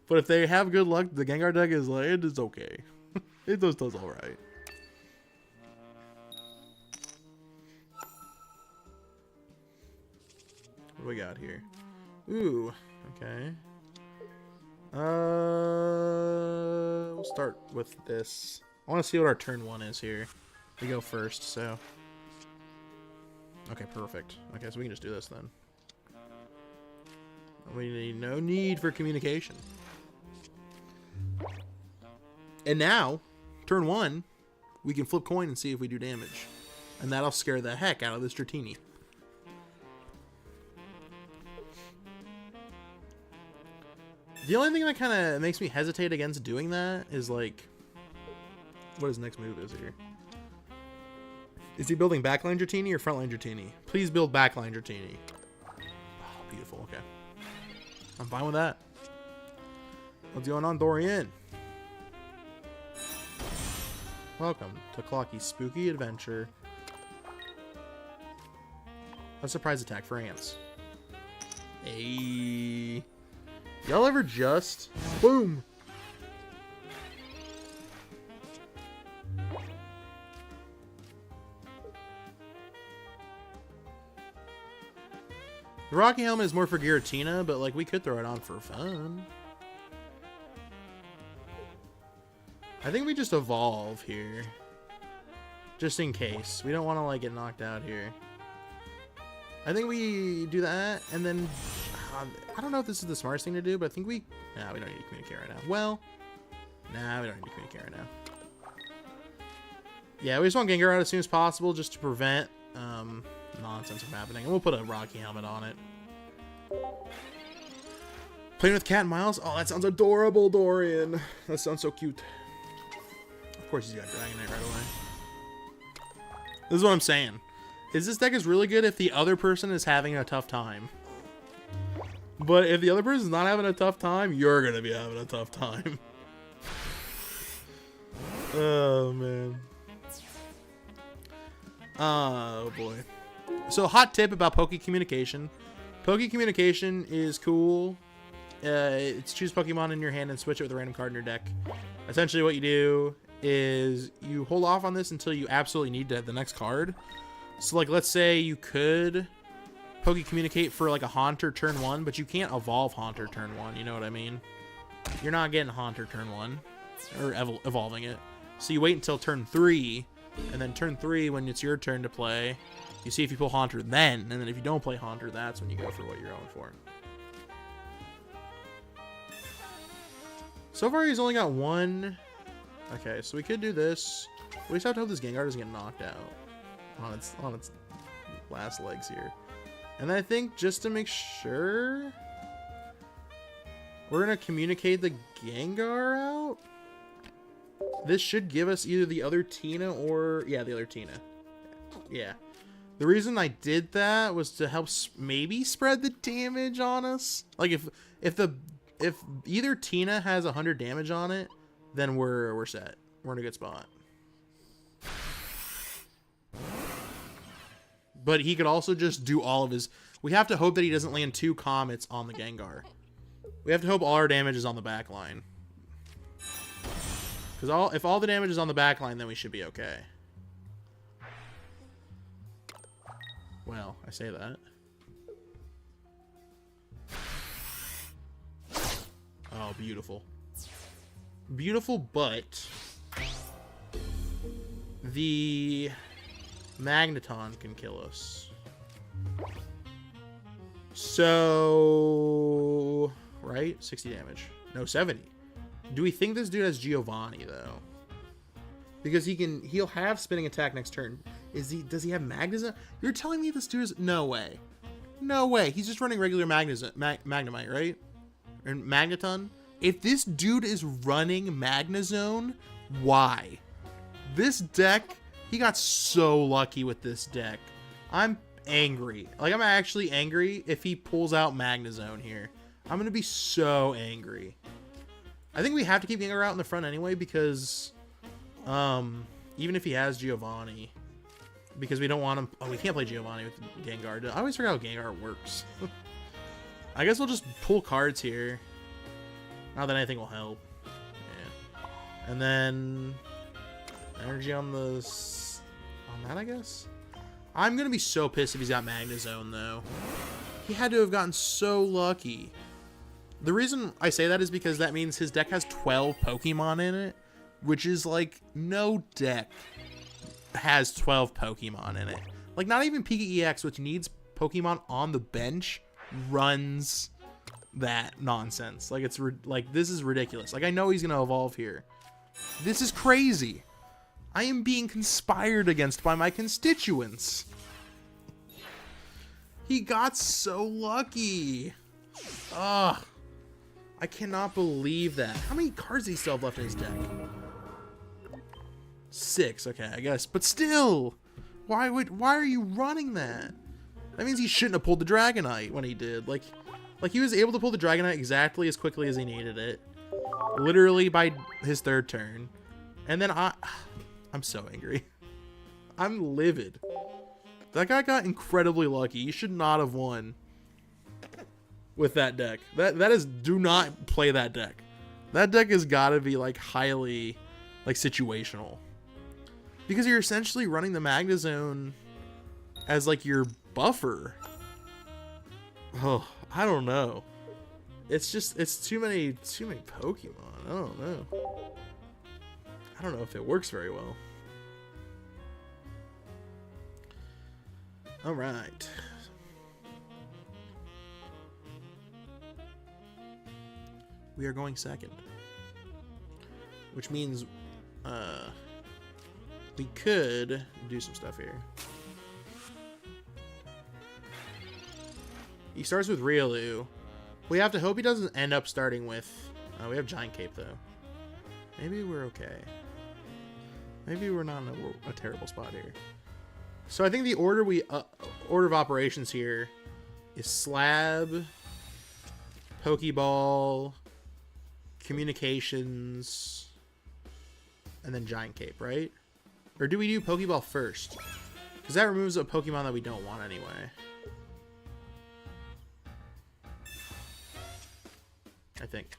But if they have good luck, the Gengar deck is like, it is okay. It just does alright. What do we got here? Ooh, okay. We'll start with this. I want to see what our turn 1 is here. We go first, so. Okay, perfect. Okay, so we can just do this then. We need no need for communication. And now, turn 1, we can flip coin and see if we do damage. And that'll scare the heck out of this Dratini. The only thing that kind of makes me hesitate against doing that is, like, what his next move is here. Is he building backline Dratini or frontline Dratini? Please build backline Dratini. Oh, beautiful. Okay. I'm fine with that. What's going on, Dorian? Welcome to Clocky's Spooky Adventure. A surprise attack for ants. Hey. Y'all ever just... Boom! The Rocky Helmet is more for Giratina, but, like, we could throw it on for fun. I think we just evolve here. Just in case. We don't want to, like, get knocked out here. I think we do that, and then... I don't know if this is the smartest thing to do, but I think we... Nah, we don't need to communicate right now. Well... Nah, we don't need to communicate right now. Yeah, we just want Gengar out as soon as possible, just to prevent nonsense from happening. And we'll put a Rocky Helmet on it. Playing with Cat and Miles? Oh, that sounds adorable, Dorian. That sounds so cute. Of course he's got Dragonite right away. This is what I'm saying. This deck is really good if the other person is having a tough time. But if the other person's not having a tough time, you're going to be having a tough time. Oh, man. Oh, boy. So, hot tip about Poke Communication. Poke Communication is cool. It's choose Pokemon in your hand and switch it with a random card in your deck. Essentially, what you do is you hold off on this until you absolutely need to have the next card. So, like, let's say you could... Poke Communicate for like a Haunter turn 1, but you can't evolve Haunter turn 1, you know what I mean? You're not getting Haunter turn 1, or evolving it. So you wait until turn 3, and then turn 3, when it's your turn to play, you see if you pull Haunter then, and then if you don't play Haunter, that's when you go for what you're going for. So far he's only got one. Okay, so we could do this. We just have to hope this Gengar doesn't get knocked out on its last legs here. And I think just to make sure, we're going to communicate the Gengar out. This should give us either the other Tina or... Yeah, the other Tina. Yeah. The reason I did that was to help maybe spread the damage on us. Like, if either Tina has 100 damage on it, then we're set. We're in a good spot. But he could also just do all of his... We have to hope that he doesn't land 2 Comets on the Gengar. We have to hope all our damage is on the back line. Because if all the damage is on the back line, then we should be okay. Well, I say that. Oh, beautiful. Beautiful, but... The... Magneton can kill us. So... right? 60 damage. No, 70. Do we think this dude has Giovanni, though? Because he'll have spinning attack next turn. Does he have Magnezone? You're telling me this dude is... No way. No way. He's just running regular Magnemite, right? Or Magneton? If this dude is running Magnezone, why? This deck, he got so lucky with this deck. I'm angry. Like, I'm actually angry if he pulls out Magnezone here. I'm going to be so angry. I think we have to keep Gengar out in the front anyway because... even if he has Giovanni, because we don't want him. Oh, we can't play Giovanni with Gengar. I always forget how Gengar works. I guess we'll just pull cards here. Not that anything will help. Yeah. And then energy on that, I guess. I'm gonna be so pissed if he's got Magnezone though. He had to have gotten so lucky. The reason I say that is because that means his deck has 12 Pokemon in it. Which is like no deck has 12 Pokemon in it. Like not even Pika EX, which needs Pokemon on the bench, runs that nonsense. Like it's like this is ridiculous. Like I know he's gonna evolve here. This is crazy. I am being conspired against by my constituents. He got so lucky. Ugh. I cannot believe that. How many cards does he still have left in his deck? 6, okay, I guess. But still, why are you running that? That means he shouldn't have pulled the Dragonite when he did. Like he was able to pull the Dragonite exactly as quickly as he needed it. Literally by his 3rd turn. And then I'm so angry. I'm livid. That guy got incredibly lucky. He should not have won with that deck. That is, do not play that deck. That deck has got to be like highly like situational. Because you're essentially running the Magnezone as like your buffer. Oh, I don't know. It's too many Pokemon. I don't know. I don't know if it works very well. All right. We are going second. Which means we could do some stuff here. He starts with Riolu. We have to hope he doesn't end up starting with... we have Giant Cape, though. Maybe we're okay. Maybe we're not in a terrible spot here. So I think the order order of operations here is Slab, Pokeball, Communications, and then Giant Cape, right? Or do we do Pokeball first? Because that removes a Pokemon that we don't want anyway. I think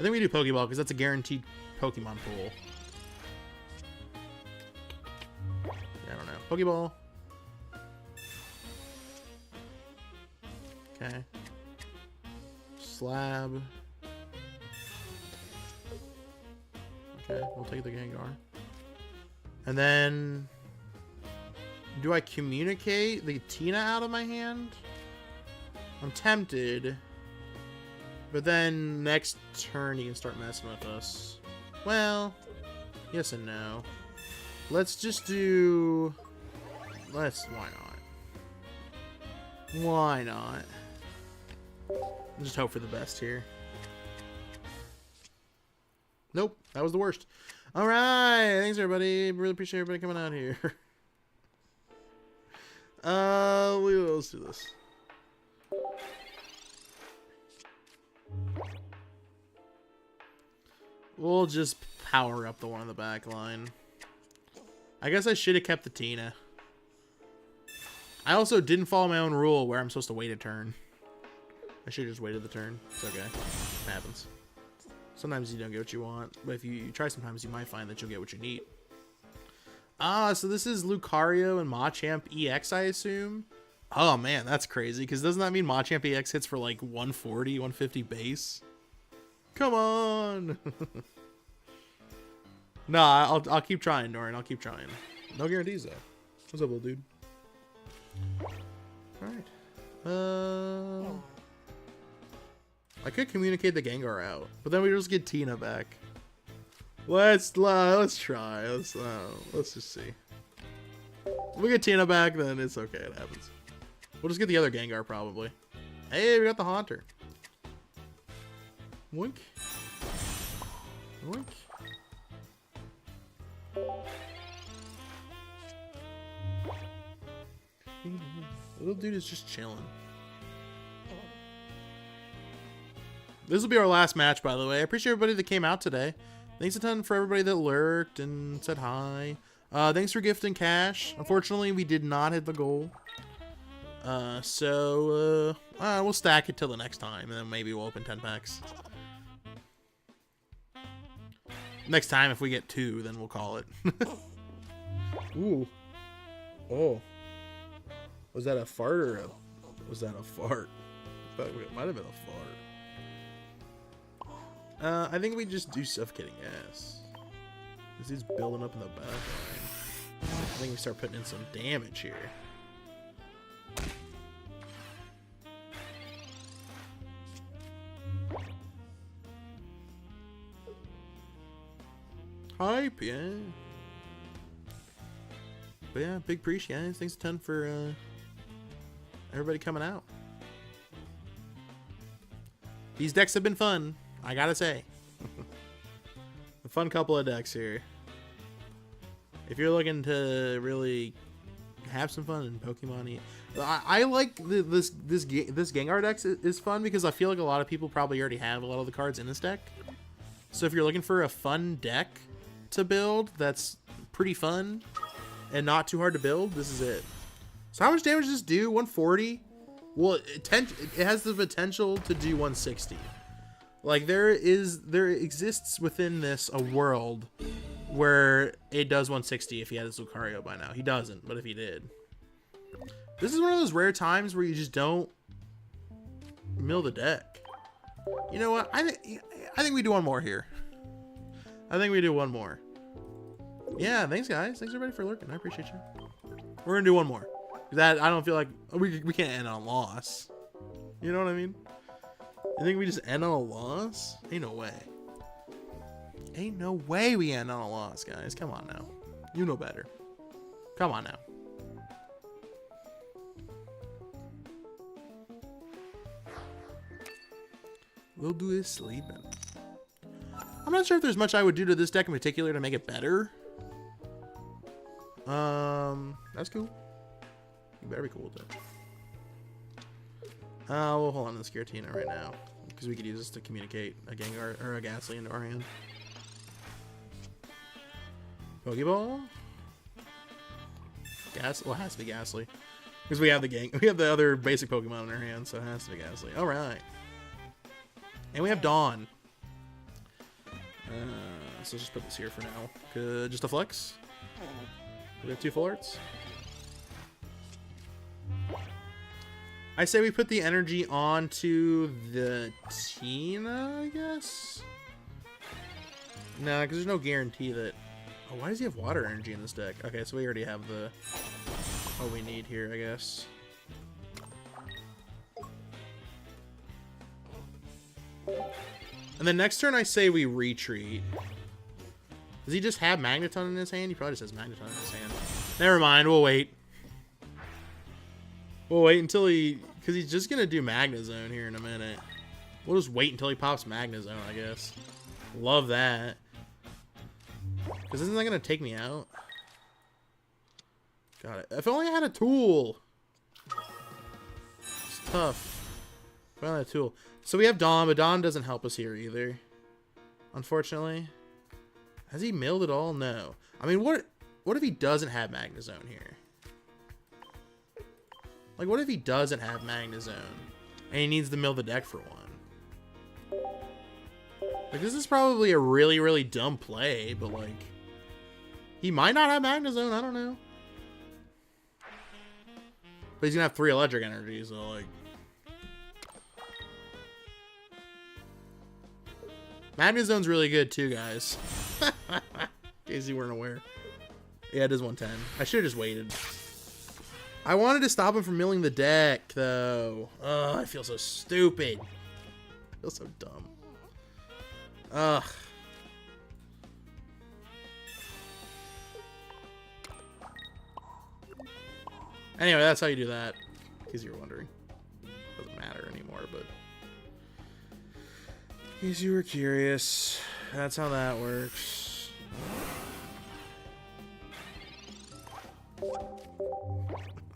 we do Pokeball because that's a guaranteed Pokemon pool. Yeah, I don't know. Pokeball. Okay. Slab. Okay, we'll take the Gengar. And then... do I communicate the Tina out of my hand? I'm tempted. But then next turn he can start messing with us. Well, yes and no. Let's just do... why not? Why not? Just hope for the best here. Nope, that was the worst. Alright, thanks everybody. Really appreciate everybody coming out here. Let's do this. We'll just power up the one on the back line. I guess I should have kept the Tina. I also didn't follow my own rule where I'm supposed to wait a turn. I should have just waited the turn. It's okay. It happens. Sometimes you don't get what you want, but if you try sometimes, you might find that you'll get what you need. So this is Lucario and Machamp EX, I assume? Oh, man, that's crazy, because doesn't that mean Machamp EX hits for, like, 140, 150 base? Come on! Nah, I'll keep trying, Dorian. I'll keep trying. No guarantees, though. What's up, little dude? Alright. I could communicate the Gengar out, but then we just get Tina back. Let's try. Let's just see. If we get Tina back, then it's okay. It happens. We'll just get the other Gengar probably. Hey, we got the Haunter. Wink. Wink. Little dude is just chilling. This will be our last match, by the way. I appreciate everybody that came out today. Thanks a ton for everybody that lurked and said hi. Thanks for gifting cash. Unfortunately, we did not hit the goal. So we'll stack it till the next time, and then maybe we'll open 10 packs. Next time, if we get 2, then we'll call it. Ooh. Oh. Was that a fart or was that a fart? I thought it might have been a fart. I think we just do suffocating gas. This dude's building up in the back line. I think we start putting in some damage here. Hype, yeah. But yeah, big appreciate, guys. Thanks a ton for everybody coming out. These decks have been fun, I gotta say. A fun couple of decks here. If you're looking to really have some fun in Pokemon, I like this Gengar deck is fun because I feel like a lot of people probably already have a lot of the cards in this deck. So if you're looking for a fun deck to build that's pretty fun and not too hard to build, this is it. So how much damage does this do? 140? Well, it has the potential to do 160. Like there exists within this a world where it does 160 if he had his Lucario by now. He doesn't, but if he did. This is one of those rare times where you just don't mill the deck. You know what? I think we do one more here. I think we do one more. Yeah, thanks guys. Thanks everybody for lurking. I appreciate you. We're gonna do one more. That I don't feel like we can't end on a loss. You know what I mean? You think we just end on a loss? Ain't no way. Ain't no way we end on a loss, guys. Come on now. You know better. Come on now. We'll do is sleeping. I'm not sure if there's much I would do to this deck in particular to make it better. That's cool. You better be cool with that. We'll hold on to the Scaratina right now because we could use this to communicate a Gengar or a Ghastly into our hand. Pokeball. Well, it has to be Ghastly because we have the other basic Pokemon in our hand, so it has to be Ghastly. All right. And we have Dawn. So just put this here for now. Just a flex. We have 2 full arts. I say we put the energy onto the Tina, I guess? Nah, because there's no guarantee that... Oh, why does he have water energy in this deck? Okay, so we already have what we need here, I guess. And then next turn I say we retreat. Does he just have Magneton in his hand? He probably just has Magneton in his hand. Never mind, we'll wait. We'll wait until because he's just going to do Magnezone here in a minute. We'll just wait until he pops Magnezone, I guess. Love that. Because isn't that going to take me out? Got it. If only I had a tool. It's tough. If I only had a tool. So we have Dawn, but Dawn doesn't help us here either. Unfortunately. Has he milled it all? No. I mean, what if he doesn't have Magnezone here? Like, what if he doesn't have Magnezone and he needs to mill the deck for one? Like, this is probably a really, really dumb play, but like, he might not have Magnezone. I don't know. But he's gonna have 3 electric energies, so like. Magnezone's really good too, guys. In case you weren't aware. Yeah, it is 110. I should have just waited. I wanted to stop him from milling the deck, though. I feel so stupid. I feel so dumb. Ugh. Anyway, that's how you do that. In case you were wondering. Doesn't matter anymore, but... in case you were curious, that's how that works.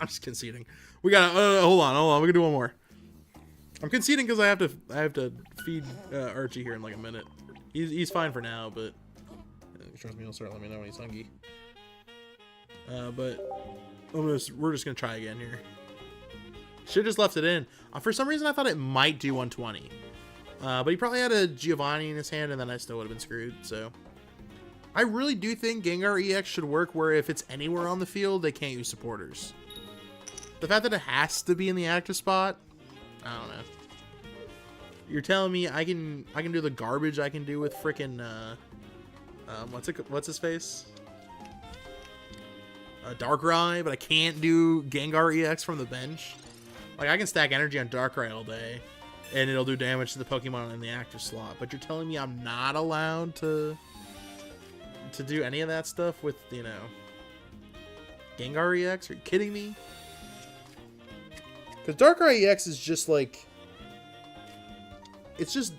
I'm just conceding. We gotta hold on. We can do one more. I'm conceding because I have to feed Archie here in like a minute. He's fine for now, but trust me, he'll start letting me know when he's hungry. But we're just gonna try again here. Should've just left it in. For some reason, I thought it might do 120. But he probably had a Giovanni in his hand, and then I still would have been screwed. So I really do think Gengar EX should work where if it's anywhere on the field, they can't use supporters. The fact that it has to be in the active spot, I don't know. You're telling me I can do the garbage I can do with frickin' what's his face? Darkrai, but I can't do Gengar EX from the bench. Like I can stack energy on Darkrai all day, and it'll do damage to the Pokemon in the active slot. But you're telling me I'm not allowed to do any of that stuff with, you know, Gengar EX? Are you kidding me? Because Darkrai EX is just like... It's just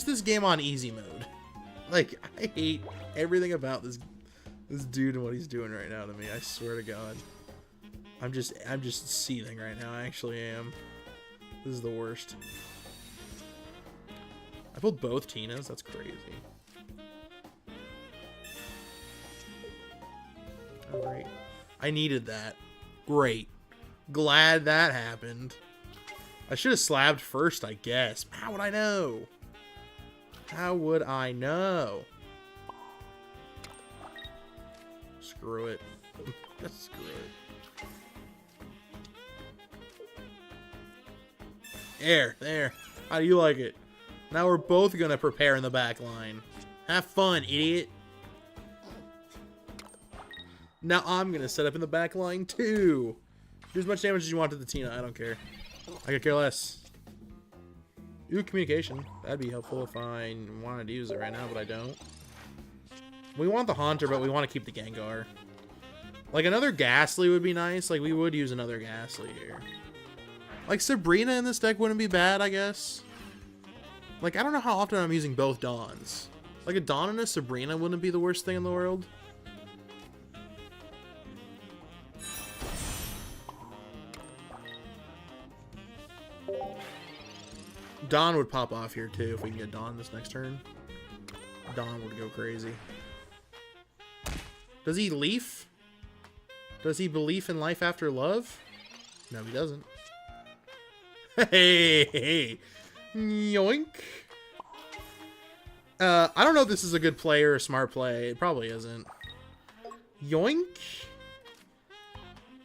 this game on easy mode. Like, I hate everything about this dude and what he's doing right now to me. I swear to God. I'm just seething right now. I actually am. This is the worst. I pulled both Tinas. That's crazy. Oh, great. I needed that. Great. Glad that happened. I should have slabbed first, I guess. How would I know? How would I know? Screw it. Screw it. There. How do you like it? Now we're both gonna prepare in the back line. Have fun, idiot. Now I'm gonna set up in the back line too. Do as much damage as you want to the Tina. I don't care. I could care less. Ooh, communication. That'd be helpful if I wanted to use it right now, but I don't. We want the Haunter, but we want to keep the Gengar. Like, another Ghastly would be nice. Like, we would use another Ghastly here. Like, Sabrina in this deck wouldn't be bad, I guess. Like, I don't know how often I'm using both Dawns. Like, a Dawn and a Sabrina wouldn't be the worst thing in the world. Dawn would pop off here too if we can get Dawn this next turn. Dawn would go crazy. Does he leaf? Does he believe in life after love? No, he doesn't. Hey. Yoink. I don't know if this is a good play or a smart play. It probably isn't. Yoink.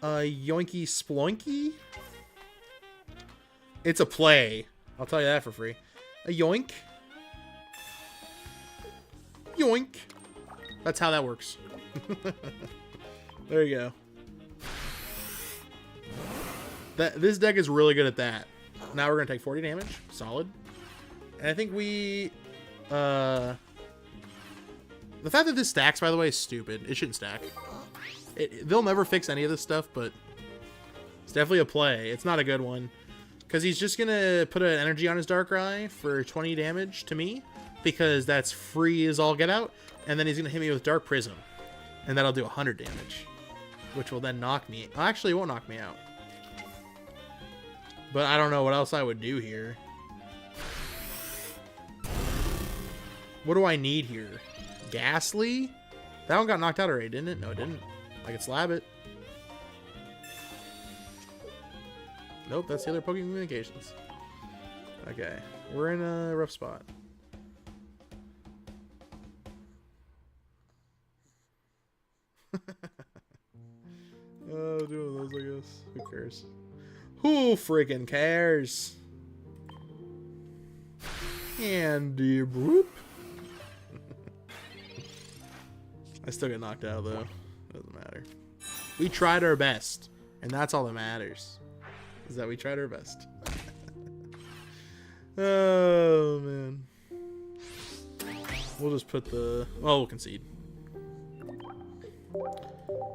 Yoinky sploinky. It's a play. I'll tell you that for free. A yoink. Yoink. That's how that works. There you go. This deck is really good at that. Now we're going to take 40 damage. Solid. And I think we... the fact that this stacks, by the way, is stupid. It shouldn't stack. They'll never fix any of this stuff, but it's definitely a play. It's not a good one. Because he's just going to put an energy on his Darkrai for 20 damage to me. Because that's free as all get out. And then he's going to hit me with Dark Prism. And that'll do 100 damage. Which will then knock me... Well, actually, it won't knock me out. But I don't know what else I would do here. What do I need here? Ghastly? That one got knocked out already, didn't it? No, it didn't. I could slab it. Nope, that's the other Pokemon Communications. Okay, we're in a rough spot. Oh, doing those, I guess. Who cares? Who freaking cares? Andy Broop. I still get knocked out, though. Doesn't matter. We tried our best. And that's all that matters. Is that we tried our best. Oh, man. We'll just put the... Well, we'll concede.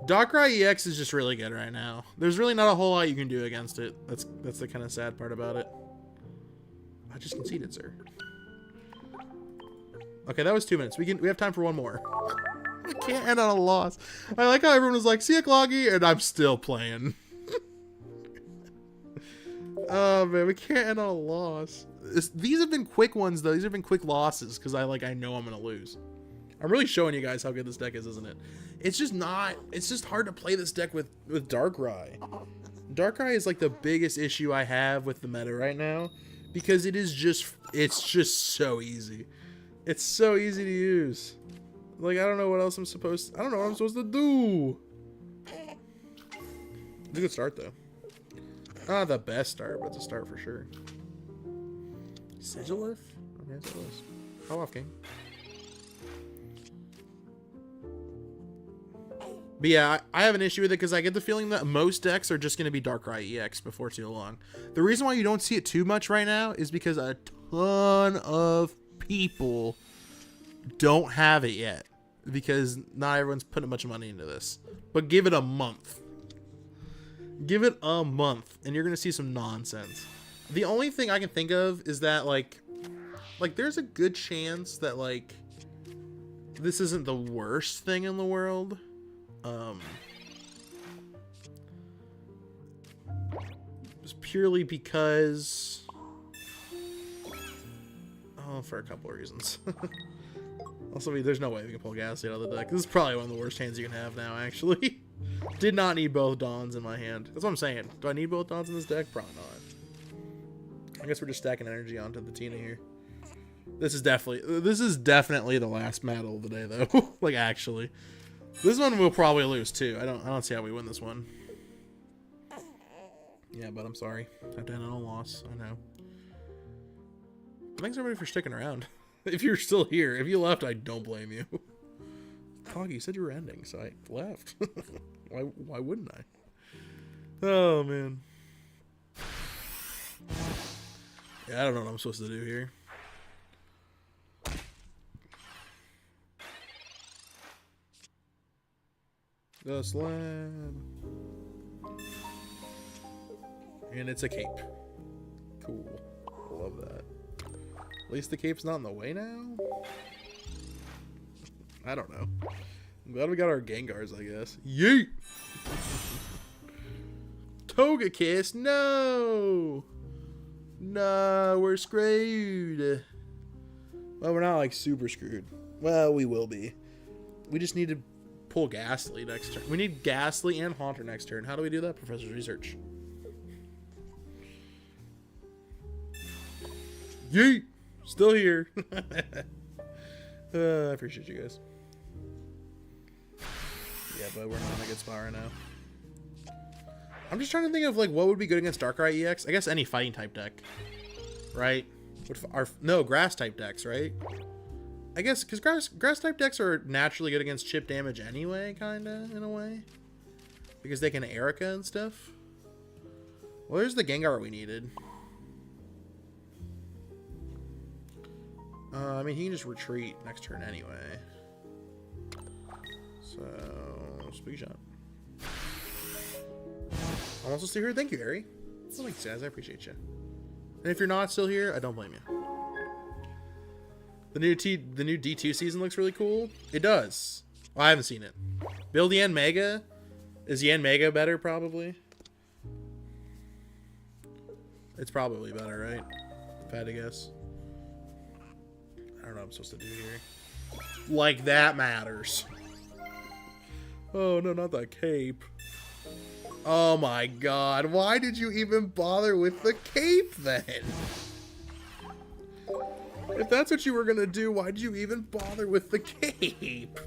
Darkrai EX is just really good right now. There's really not a whole lot you can do against it. That's the kind of sad part about it. I just conceded, sir. Okay, that was 2 minutes. We have time for one more. We can't end on a loss. I like how everyone was like, see ya, Cloggy, and I'm still playing. Oh, man, we can't end on a loss. These have been quick ones, though. These have been quick losses, because I know I'm going to lose. I'm really showing you guys how good this deck is, isn't it? It's just not... It's just hard to play this deck with Darkrai. Darkrai is, like, the biggest issue I have with the meta right now, because it's just so easy. It's so easy to use. Like, I don't know what else I'm supposed to... I don't know what I'm supposed to do. It's a good start, though. Not the best start, but it's a start for sure. Sigilith? Okay, that's what it was. How off, King? But yeah, I have an issue with it because I get the feeling that most decks are just going to be Darkrai EX before too long. The reason why you don't see it too much right now is because a ton of people don't have it yet. Because not everyone's putting much money into this. But give it a month. Give it a month, and you're going to see some nonsense. The only thing I can think of is that, like there's a good chance that, like, this isn't the worst thing in the world. Just purely because... Oh, for a couple of reasons. Also, there's no way we can pull Ghastly out of the deck. This is probably one of the worst hands you can have now, actually. Did not need both Dawns in my hand. That's what I'm saying. Do I need both Dawns in this deck? Probably not. I guess we're just stacking energy onto the Tina here. This is definitely the last battle of the day, though. Like, actually. This one we'll probably lose, too. I don't see how we win this one. Yeah, but I'm sorry. I've done a loss. I know. Thanks, everybody, for sticking around. If you're still here. If you left, I don't blame you. Coggy, you said you were ending, so I left. Why wouldn't I? Oh, man. Yeah, I don't know what I'm supposed to do here. The slab. And it's a cape. Cool. Love that. At least the cape's not in the way now? I don't know. I'm glad we got our Gengars, I guess. Yeet! Togekiss, no! No, we're screwed. Well, we're not, like, super screwed. Well, we will be. We just need to pull Ghastly next turn. We need Ghastly and Haunter next turn. How do we do that? Professor's Research. Yeet! Still here. I appreciate you guys. Yeah, but we're not in a good spot right now. I'm just trying to think of, like, what would be good against Darkrai EX. I guess any fighting type deck, right? No, grass type decks, right? I guess because grass type decks are naturally good against chip damage anyway, kinda, in a way, because they can Erica and stuff. Well, there's the Gengar we needed. I mean, he can just retreat next turn anyway. So, Spooky Shot. I'm also still here. Thank you, Harry. Well, thanks, guys. I appreciate you. And if you're not still here, I don't blame you. The new D2 season looks really cool. It does. Well, I haven't seen it. Build Yan Mega? Is Yan Mega better, probably? It's probably better, right? If I had to guess. I don't know what I'm supposed to do here. Like that matters. Oh, no, not that cape. Oh my god. Why did you even bother with the cape then? If that's what you were gonna do, why did you even bother with the cape?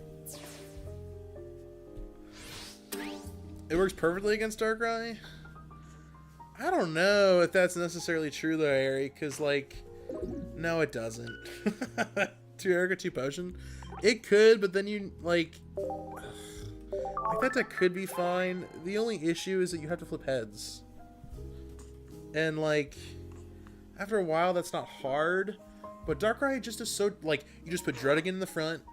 It works perfectly against Darkrai? I don't know if that's necessarily true though, Harry, because, like, no, it doesn't. 2 Erica, 2 Potion? It could, but then you, like... Like, that deck could be fine. The only issue is that you have to flip heads. And, like, after a while, that's not hard. But Darkrai just is so, like, you just put Druddigan in the front,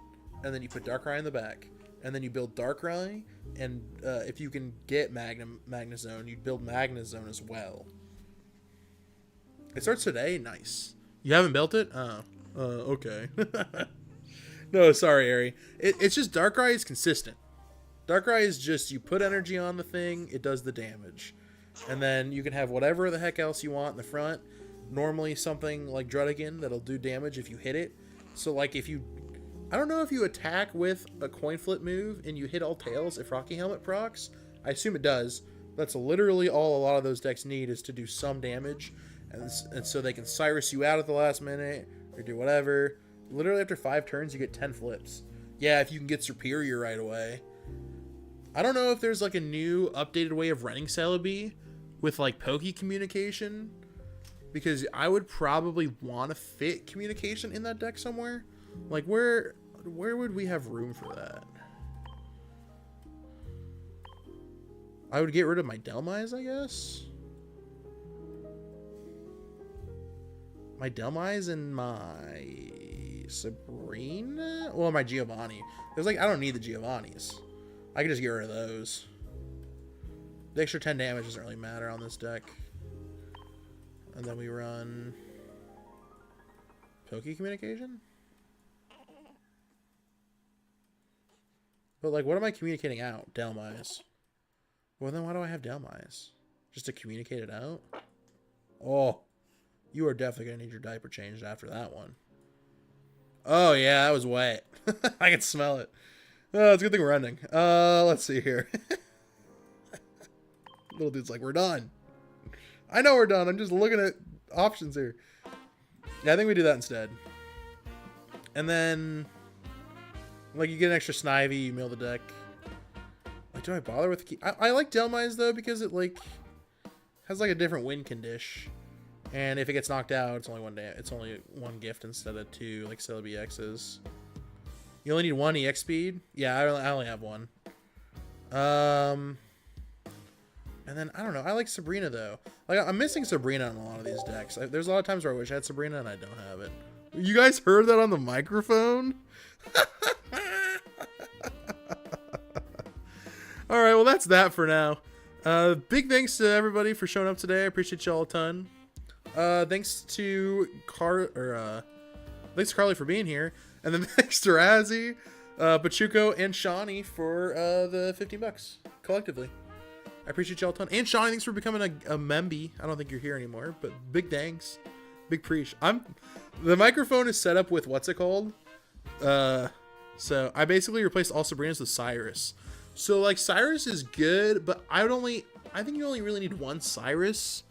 and then you put Darkrai in the back. And then you build Darkrai, and if you can get Magnezone, you'd build Magnezone as well. It starts today? Nice. You haven't built it? Oh. Okay. No, sorry, Ari. It's just Darkrai is consistent. Darkrai is just, you put energy on the thing, it does the damage. And then you can have whatever the heck else you want in the front. Normally something like Druddigan that'll do damage if you hit it. So, like, if you... I don't know if you attack with a coin flip move and you hit all tails if Rocky Helmet procs. I assume it does. That's literally all a lot of those decks need, is to do some damage. And so they can Cyrus you out at the last minute or do whatever. Literally after 5 turns, you get 10 flips. Yeah, if you can get Superior right away. I don't know if there's like a new updated way of running Celebi with like Poke Communication. Because I would probably want to fit Communication in that deck somewhere. Like, where would we have room for that? I would get rid of my Delmise, I guess. My Delmise and my Sabrina? Well, my Giovanni. There's like, I don't need the Giovannis. I can just get rid of those. The extra 10 damage doesn't really matter on this deck. And then we run Poke Communication? But, like, what am I communicating out? Delmise. Well, then why do I have Delmise? Just to communicate it out? Oh. You are definitely going to need your diaper changed after that one. Oh, yeah, that was wet. I can smell it. Oh, it's a good thing we're ending. Let's see here. Little dude's like, we're done. I know we're done. I'm just looking at options here. Yeah, I think we do that instead. And then... like, you get an extra Snivy, you mill the deck. Like, do I bother with the key? I like Delmise, though, because it, like, has, like, a different win condition. And if it gets knocked out, it's only one gift instead of 2, like Celebi X's. You only need 1 EX speed? Yeah, I only have 1. And then, I don't know. I like Sabrina, though. Like, I'm missing Sabrina in a lot of these decks. There's a lot of times where I wish I had Sabrina, and I don't have it. You guys heard that on the microphone? Alright, well, that's that for now. Big thanks to everybody for showing up today. I appreciate y'all a ton. Thanks to thanks to Carly for being here. And then thanks to Razzie, Pachuco, and Shawnee for the $15 collectively. I appreciate y'all a ton. And Shawnee, thanks for becoming a memby. I don't think you're here anymore, but big thanks. Big preach. The microphone is set up with what's it called? So I basically replaced all Sabrinas with Cyrus. So like Cyrus is good, but I think you only really need 1 Cyrus,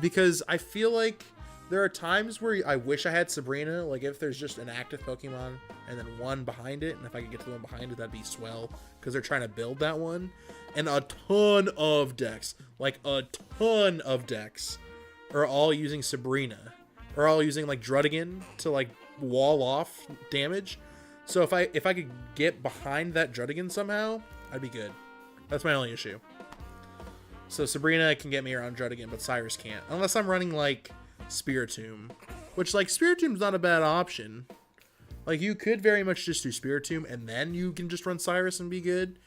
because I feel like there are times where I wish I had Sabrina, like if there's just an active Pokemon and then 1 behind it, and if I could get to the one behind it, that'd be swell, because they're trying to build that one. And a ton of decks, like a ton of decks, are all using Sabrina, or all using like Druddigan to like wall off damage. So if I could get behind that Druddigan somehow, I'd be good. That's my only issue. So Sabrina can get me around Druddigan, but Cyrus can't. Unless I'm running, like, Spiritomb. Which, like, Spiritomb's not a bad option. Like, you could very much just do Spiritomb, and then you can just run Cyrus and be good.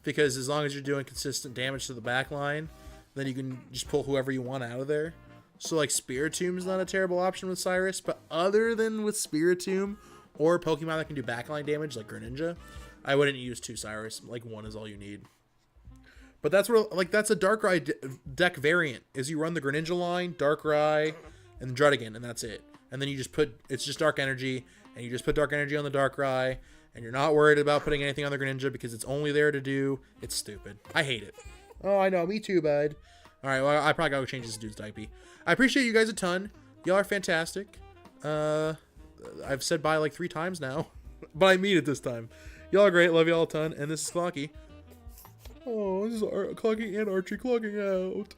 Because as long as you're doing consistent damage to the back line, then you can just pull whoever you want out of there. So, like, Spiritomb's not a terrible option with Cyrus. But other than with Spiritomb, or Pokemon that can do backline damage, like Greninja, I wouldn't use 2 Cyrus. Like, 1 is all you need. But that's where, like, that's a Darkrai deck variant, is you run the Greninja line, Darkrai, and Druddigan, and that's it. And then you just it's just Dark Energy, and you just put Dark Energy on the Darkrai, and you're not worried about putting anything on the Greninja because it's only there to do. It's stupid. I hate it. Oh, I know. Me too, bud. Alright, well, I probably gotta go change this dude's diaper. I appreciate you guys a ton. Y'all are fantastic. I've said bye like 3 times now, but I mean it this time. Y'all are great. Love y'all a ton. And this is Clocky. Oh, this is Clocky and Archie clocking out.